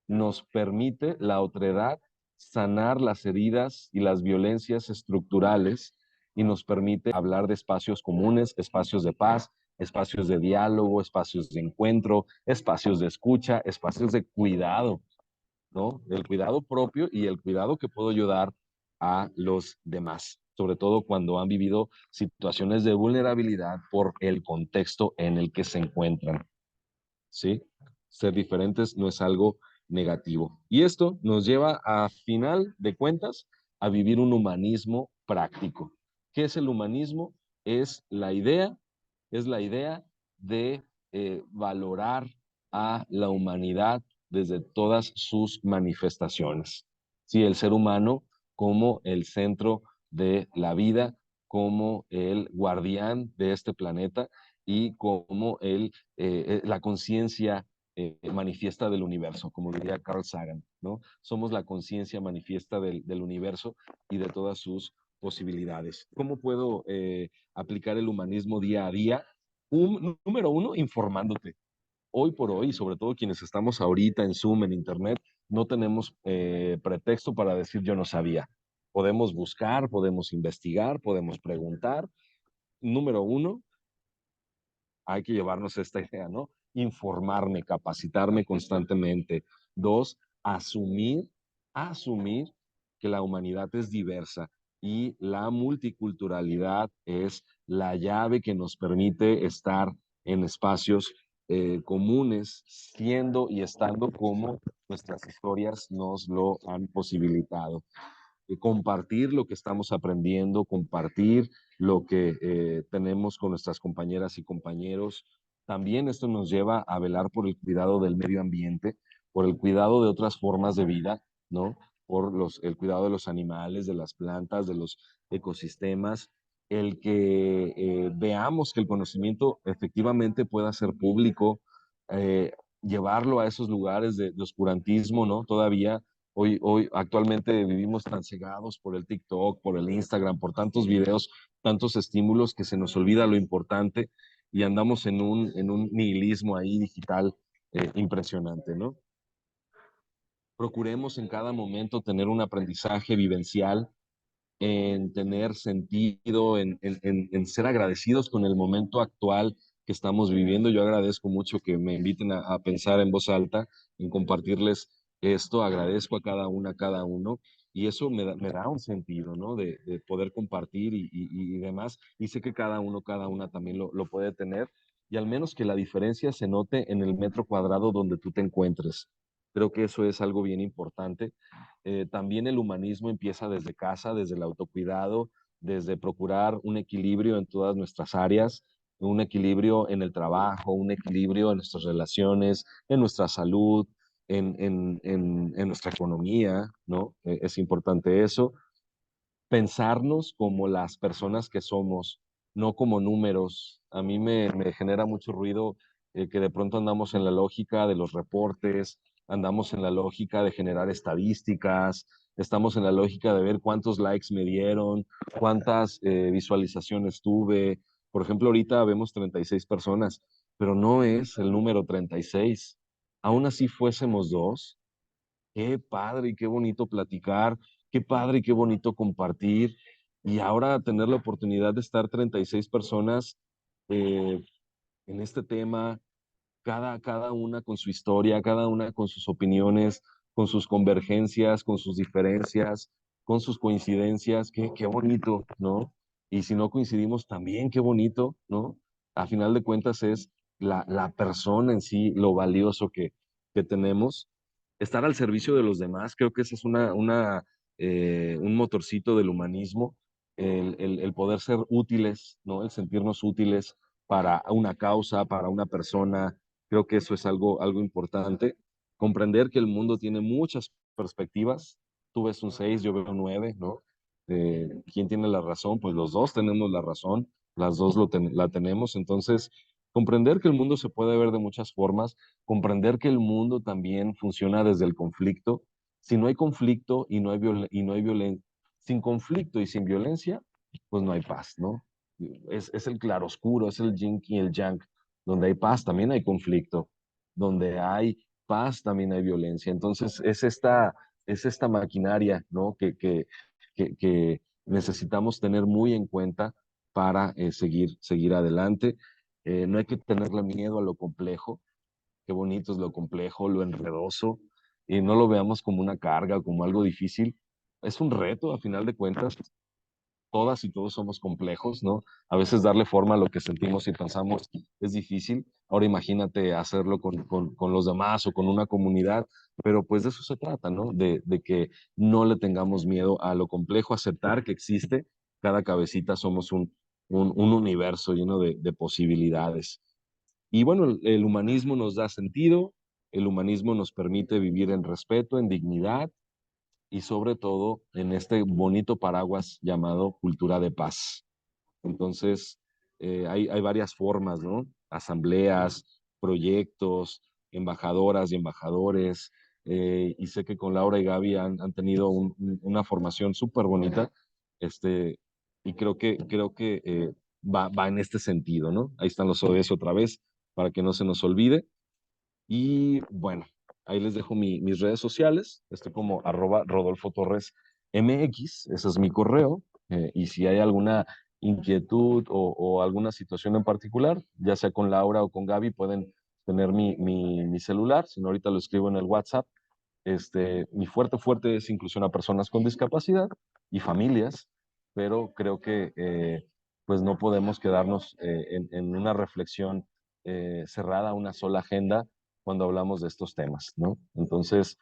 nos permite la otredad sanar las heridas y las violencias estructurales y nos permite hablar de espacios comunes, espacios de paz, espacios de diálogo, espacios de encuentro, espacios de escucha, espacios de cuidado, ¿no? El cuidado propio y el cuidado que puedo ayudar a los demás, sobre todo cuando han vivido situaciones de vulnerabilidad por el contexto en el que se encuentran, ¿sí? Ser diferentes no es algo negativo. Y esto nos lleva a final de cuentas a vivir un humanismo práctico. ¿Qué es el humanismo? Es la idea de valorar a la humanidad desde todas sus manifestaciones. Sí, el ser humano como el centro de la vida, como el guardián de este planeta y como la conciencia manifiesta del universo, como diría Carl Sagan, ¿no? Somos la conciencia manifiesta del universo y de todas sus posibilidades. ¿Cómo puedo aplicar el humanismo día a día? Número uno, informándote. Hoy por hoy, sobre todo quienes estamos ahorita en Zoom, en Internet, no tenemos pretexto para decir yo no sabía. Podemos buscar, podemos investigar, podemos preguntar. Número uno, hay que llevarnos esta idea, ¿no? Informarme, capacitarme constantemente. Dos, asumir que la humanidad es diversa y la multiculturalidad es la llave que nos permite estar en espacios comunes, siendo y estando como nuestras historias nos lo han posibilitado. Compartir lo que estamos aprendiendo, compartir lo que tenemos con nuestras compañeras y compañeros. También esto nos lleva a velar por el cuidado del medio ambiente, por el cuidado de otras formas de vida, ¿no? Por el cuidado de los animales, de las plantas, de los ecosistemas, el que veamos que el conocimiento efectivamente pueda ser público, eh, llevarlo a esos lugares de oscurantismo, ¿no? Todavía hoy actualmente vivimos tan cegados por el TikTok, por el Instagram, por tantos videos, tantos estímulos que se nos olvida lo importante y andamos en un nihilismo ahí digital impresionante, ¿no? Procuremos en cada momento tener un aprendizaje vivencial, en tener sentido, en ser agradecidos con el momento actual que estamos viviendo. Yo agradezco mucho que me inviten a pensar en voz alta, en compartirles esto. Agradezco a cada una, a cada uno. Y eso me da un sentido, ¿no? De poder compartir y demás. Y sé que cada uno, cada una también lo puede tener. Y al menos que la diferencia se note en el metro cuadrado donde tú te encuentres. Creo que eso es algo bien importante. También el humanismo empieza desde casa, desde el autocuidado, desde procurar un equilibrio en todas nuestras áreas, un equilibrio en el trabajo, un equilibrio en nuestras relaciones, en nuestra salud, en nuestra economía, ¿no? Es importante eso. Pensarnos como las personas que somos, no como números. A mí me genera mucho ruido que de pronto andamos en la lógica de los reportes, andamos en la lógica de generar estadísticas, estamos en la lógica de ver cuántos likes me dieron, cuántas visualizaciones tuve. Por ejemplo, ahorita vemos 36 personas, pero no es el número 36. Aún así fuésemos dos, qué padre y qué bonito platicar, qué padre y qué bonito compartir. Y ahora tener la oportunidad de estar 36 personas eh, en este tema, cada una con su historia, cada una con sus opiniones, con sus convergencias, con sus diferencias, con sus coincidencias, qué bonito, ¿no? Y si no coincidimos, también qué bonito, ¿no? A final de cuentas es la persona en sí, lo valioso que tenemos. Estar al servicio de los demás, creo que ese es un motorcito del humanismo, el poder ser útiles, ¿no? El sentirnos útiles para una causa, para una persona. Creo que eso es algo importante. Comprender que el mundo tiene muchas perspectivas. Tú ves un 6, yo veo un 9, ¿no? ¿Quién tiene la razón? Pues los dos tenemos la razón, las dos la tenemos. Entonces, comprender que el mundo se puede ver de muchas formas, comprender que el mundo también funciona desde el conflicto. Si no hay conflicto y no hay violencia, sin conflicto y sin violencia, pues no hay paz, ¿no? Es el claroscuro, es el yin y el yang. Donde hay paz también hay conflicto, donde hay paz también hay violencia. Entonces es esta maquinaria, ¿no? Que necesitamos tener muy en cuenta para seguir adelante. No hay que tenerle miedo a lo complejo. Qué bonito es lo complejo, lo enredoso, y no lo veamos como una carga, como algo difícil. Es un reto, a final de cuentas, todas y todos somos complejos, ¿no? A veces darle forma a lo que sentimos y pensamos es difícil. Ahora imagínate hacerlo con los demás o con una comunidad, pero pues de eso se trata, ¿no? De que no le tengamos miedo a lo complejo, aceptar que existe. Cada cabecita somos un universo lleno de posibilidades. Y bueno, el humanismo nos da sentido, el humanismo nos permite vivir en respeto, en dignidad y sobre todo en este bonito paraguas llamado cultura de paz. Entonces, hay varias formas, ¿no? Asambleas, proyectos, embajadoras y embajadores, y sé que con Laura y Gaby han tenido una formación súper bonita, y creo que va en este sentido, ¿no? Ahí están los ODS otra vez, para que no se nos olvide. Y bueno, ahí les dejo mis redes sociales. Estoy como @Rodolfo Torres MX, ese es mi correo. Y si hay alguna inquietud o alguna situación en particular, ya sea con Laura o con Gaby, pueden tener mi celular. Si no, ahorita lo escribo en el WhatsApp. Mi fuerte es inclusión a personas con discapacidad y familias, pero creo que pues no podemos quedarnos en una reflexión cerrada a una sola agenda cuando hablamos de estos temas, ¿no? Entonces,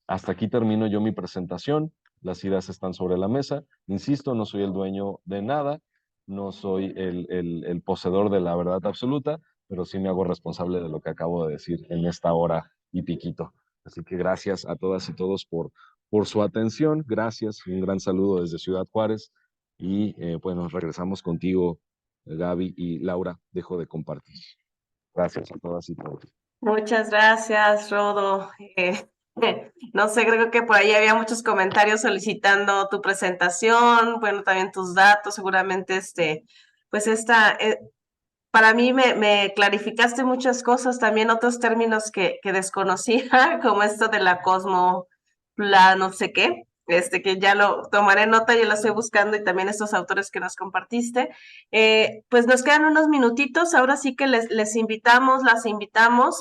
hasta aquí termino yo mi presentación. Las ideas están sobre la mesa. Insisto, no soy el dueño de nada, no soy el poseedor de la verdad absoluta, pero sí me hago responsable de lo que acabo de decir en esta hora y piquito. Así que gracias a todas y todos por su atención. Gracias, un gran saludo desde Ciudad Juárez. Y bueno, regresamos contigo, Gaby y Laura. Dejo de compartir. Gracias a todas y todos. Muchas gracias, Rodo. No sé, creo que por ahí había muchos comentarios solicitando tu presentación, bueno, también tus datos, seguramente pues para mí me clarificaste muchas cosas, también otros términos que desconocía, como esto de la no sé qué, que ya lo tomaré nota, yo lo estoy buscando y también estos autores que nos compartiste. Pues nos quedan unos minutitos, ahora sí que las invitamos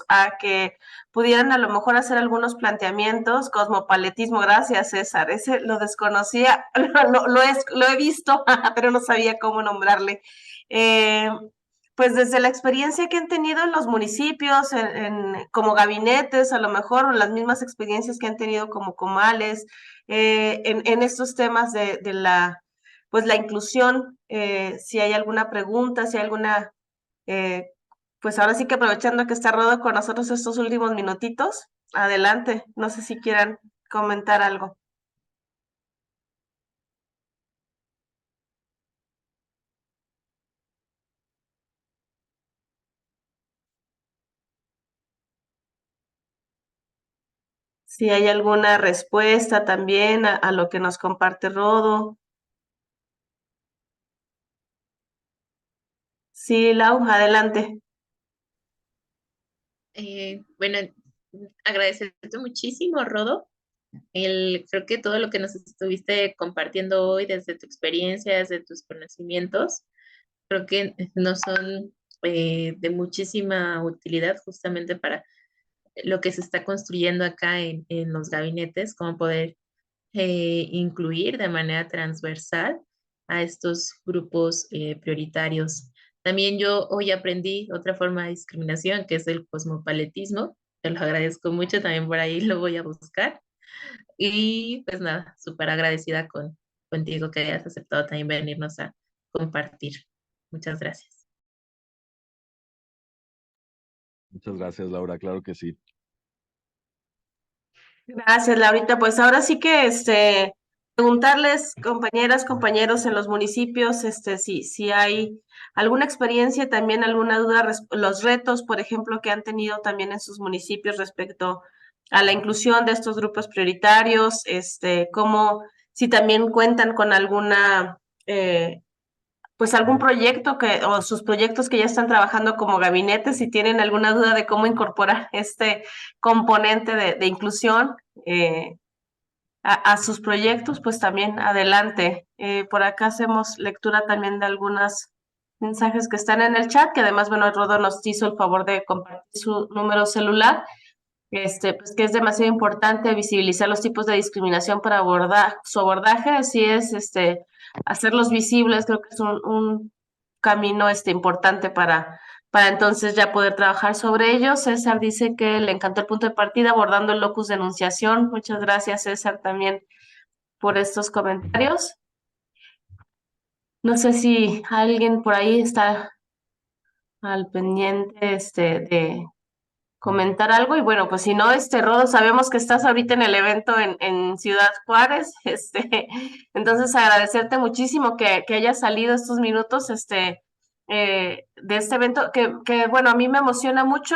a que pudieran a lo mejor hacer algunos planteamientos. Cosmopaletismo, gracias César, ese lo desconocía, lo he visto, pero no sabía cómo nombrarle. Pues desde la experiencia que han tenido en los municipios, como gabinetes, a lo mejor, o las mismas experiencias que han tenido como comales, en estos temas de pues la inclusión, si hay alguna pregunta, si hay alguna, pues ahora sí que aprovechando que está Rodo con nosotros estos últimos minutitos, adelante, no sé si quieran comentar algo. Si hay alguna respuesta también a lo que nos comparte Rodo. Sí, Lau, adelante. Bueno, agradecerte muchísimo, Rodo. Creo que todo lo que nos estuviste compartiendo hoy desde tu experiencia, desde tus conocimientos, creo que nos son de muchísima utilidad justamente para lo que se está construyendo acá en los gabinetes, cómo poder incluir de manera transversal a estos grupos prioritarios. También yo hoy aprendí otra forma de discriminación, que es el cosmopaletismo. Te lo agradezco mucho, también por ahí lo voy a buscar. Y pues nada, súper agradecida contigo que hayas aceptado también venirnos a compartir. Muchas gracias. Muchas gracias, Laura. Claro que sí. Gracias, Laurita. Pues ahora sí que preguntarles, compañeras, compañeros en los municipios, si hay alguna experiencia, también alguna duda, los retos, por ejemplo, que han tenido también en sus municipios respecto a la inclusión de estos grupos prioritarios, cómo, si también cuentan con alguna, pues algún proyecto o sus proyectos que ya están trabajando como gabinete, si tienen alguna duda de cómo incorporar este componente de inclusión a sus proyectos, pues también adelante. Por acá hacemos lectura también de algunos mensajes que están en el chat, que además, bueno, Rodo nos hizo el favor de compartir su número celular. pues que es demasiado importante visibilizar los tipos de discriminación para su abordaje, así es, hacerlos visibles, creo que es un camino, importante para entonces ya poder trabajar sobre ello. César dice que le encantó el punto de partida abordando el locus de enunciación. Muchas gracias, César, también por estos comentarios. No sé si alguien por ahí está al pendiente, de comentar algo. Y bueno, pues si no, Rodo, sabemos que estás ahorita en el evento en Ciudad Juárez, entonces agradecerte muchísimo que hayas salido estos minutos, de este evento, que bueno, a mí me emociona mucho,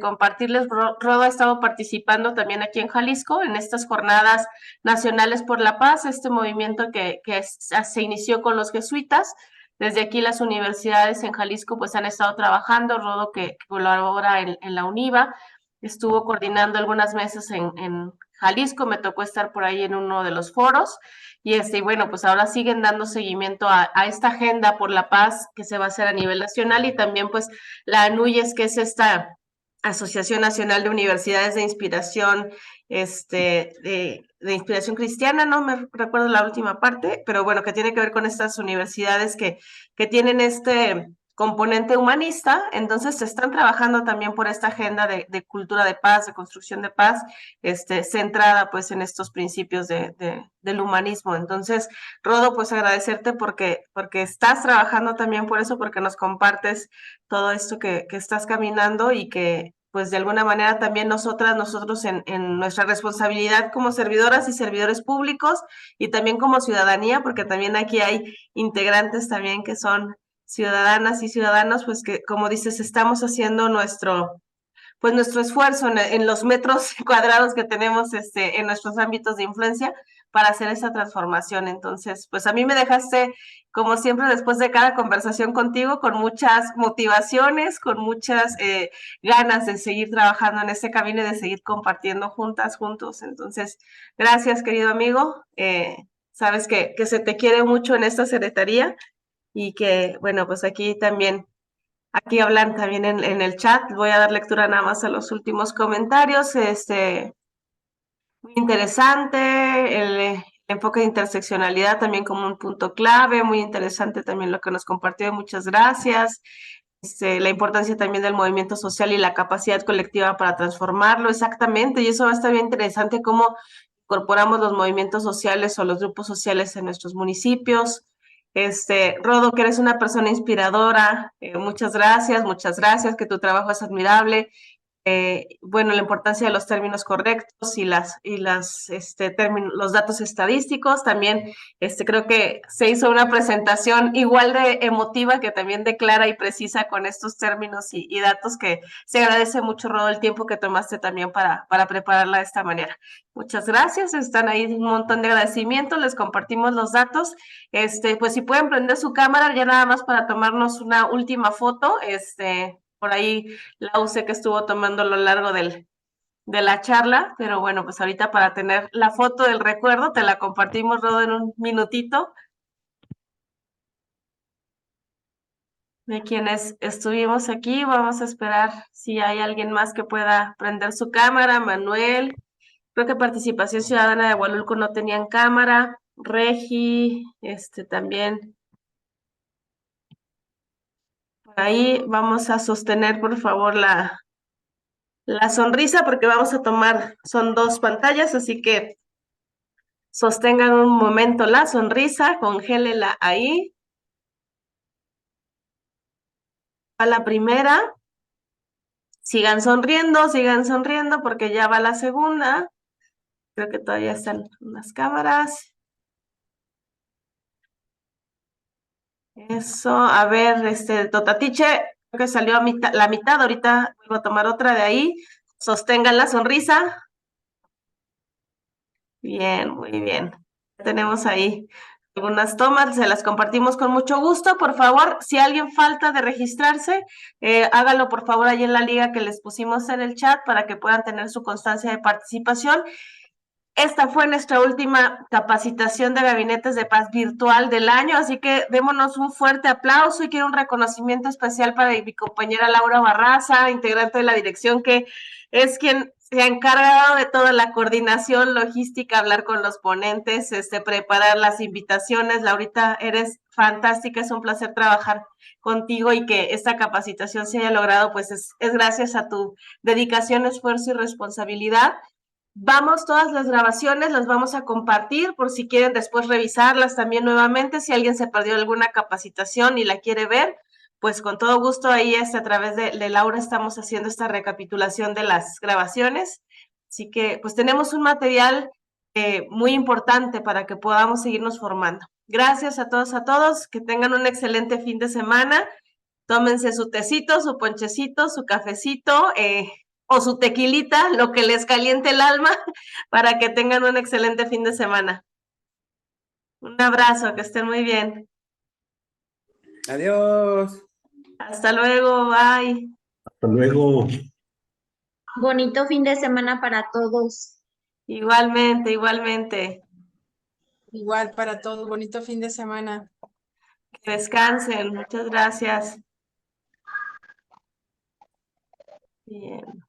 compartirles. Rodo ha estado participando también aquí en Jalisco, en estas jornadas nacionales por la paz, este movimiento que se inició con los jesuitas. Desde aquí las universidades en Jalisco pues han estado trabajando. Rodo, que colabora en la UNIVA, estuvo coordinando algunas mesas en Jalisco, me tocó estar por ahí en uno de los foros, y bueno, pues ahora siguen dando seguimiento a esta agenda por la paz que se va a hacer a nivel nacional, y también pues la ANUYES, que es esta Asociación Nacional de Universidades de Inspiración, de inspiración cristiana, no me recuerdo la última parte, pero bueno, que tiene que ver con estas universidades que tienen este componente humanista. Entonces se están trabajando también por esta agenda de cultura de paz, de construcción de paz, centrada pues en estos principios del humanismo. Entonces, Rodo, pues agradecerte porque estás trabajando también por eso, porque nos compartes todo esto que estás caminando, y que pues de alguna manera también nosotros en nuestra responsabilidad como servidoras y servidores públicos, y también como ciudadanía, porque también aquí hay integrantes también que son ciudadanas y ciudadanos, pues que, como dices, estamos haciendo nuestro esfuerzo en los metros cuadrados que tenemos, en nuestros ámbitos de influencia, para hacer esa transformación. Entonces, pues a mí me dejaste, como siempre, después de cada conversación contigo, con muchas motivaciones, con muchas ganas de seguir trabajando en este camino y de seguir compartiendo juntos. Entonces, gracias, querido amigo. Sabes que se te quiere mucho en esta secretaría, y que, bueno, pues aquí hablan también en el chat. Voy a dar lectura nada más a los últimos comentarios. Muy interesante el enfoque de interseccionalidad también como un punto clave. Muy interesante también lo que nos compartió. Muchas gracias. La importancia también del movimiento social y la capacidad colectiva para transformarlo. Exactamente. Y eso va a estar bien interesante, cómo incorporamos los movimientos sociales o los grupos sociales en nuestros municipios. Rodo, que eres una persona inspiradora, muchas gracias, que tu trabajo es admirable. Bueno, la importancia de los términos correctos y los datos estadísticos. También creo que se hizo una presentación igual de emotiva, que también de clara y precisa con estos términos y datos, que se agradece mucho, Rodo, el tiempo que tomaste también para prepararla de esta manera. Muchas gracias, están ahí un montón de agradecimientos, les compartimos los datos. Pues si pueden prender su cámara ya nada más para tomarnos una última foto. Por ahí Lau sé que estuvo tomando a lo largo de la charla, pero bueno, pues ahorita para tener la foto del recuerdo, te la compartimos, Rodo, en un minutito. De quienes estuvimos aquí, vamos a esperar si hay alguien más que pueda prender su cámara. Manuel, creo que Participación Ciudadana de Hualulco no tenían cámara. Regi, también. Por ahí vamos a sostener, por favor, la sonrisa, porque vamos a tomar, son 2 pantallas, así que sostengan un momento la sonrisa, congélela ahí. A la primera, sigan sonriendo, porque ya va la segunda. Creo que todavía están las cámaras. Eso, a ver, Totatiche, creo que salió a la mitad, ahorita vuelvo a tomar otra de ahí. Sostengan la sonrisa. Bien, muy bien. Tenemos ahí algunas tomas, se las compartimos con mucho gusto. Por favor, si alguien falta de registrarse, hágalo por favor ahí en la liga que les pusimos en el chat, para que puedan tener su constancia de participación. Esta fue nuestra última capacitación de gabinetes de paz virtual del año, así que démonos un fuerte aplauso, y quiero un reconocimiento especial para mi compañera Laura Barraza, integrante de la dirección, que es quien se ha encargado de toda la coordinación, logística, hablar con los ponentes, preparar las invitaciones. Laurita, eres fantástica, es un placer trabajar contigo y que esta capacitación se haya logrado, pues es gracias a tu dedicación, esfuerzo y responsabilidad. Vamos, todas las grabaciones las vamos a compartir por si quieren después revisarlas también nuevamente. Si alguien se perdió alguna capacitación y la quiere ver, pues con todo gusto ahí a través de Laura estamos haciendo esta recapitulación de las grabaciones. Así que pues tenemos un material muy importante para que podamos seguirnos formando. Gracias a todos, que tengan un excelente fin de semana. Tómense su tecito, su ponchecito, su cafecito, o su tequilita, lo que les caliente el alma, para que tengan un excelente fin de semana. Un abrazo, que estén muy bien. Adiós. Hasta luego, bye. Hasta luego. Bonito fin de semana para todos. Igualmente, igualmente. Igual para todos, bonito fin de semana. Que descansen, muchas gracias. Bien.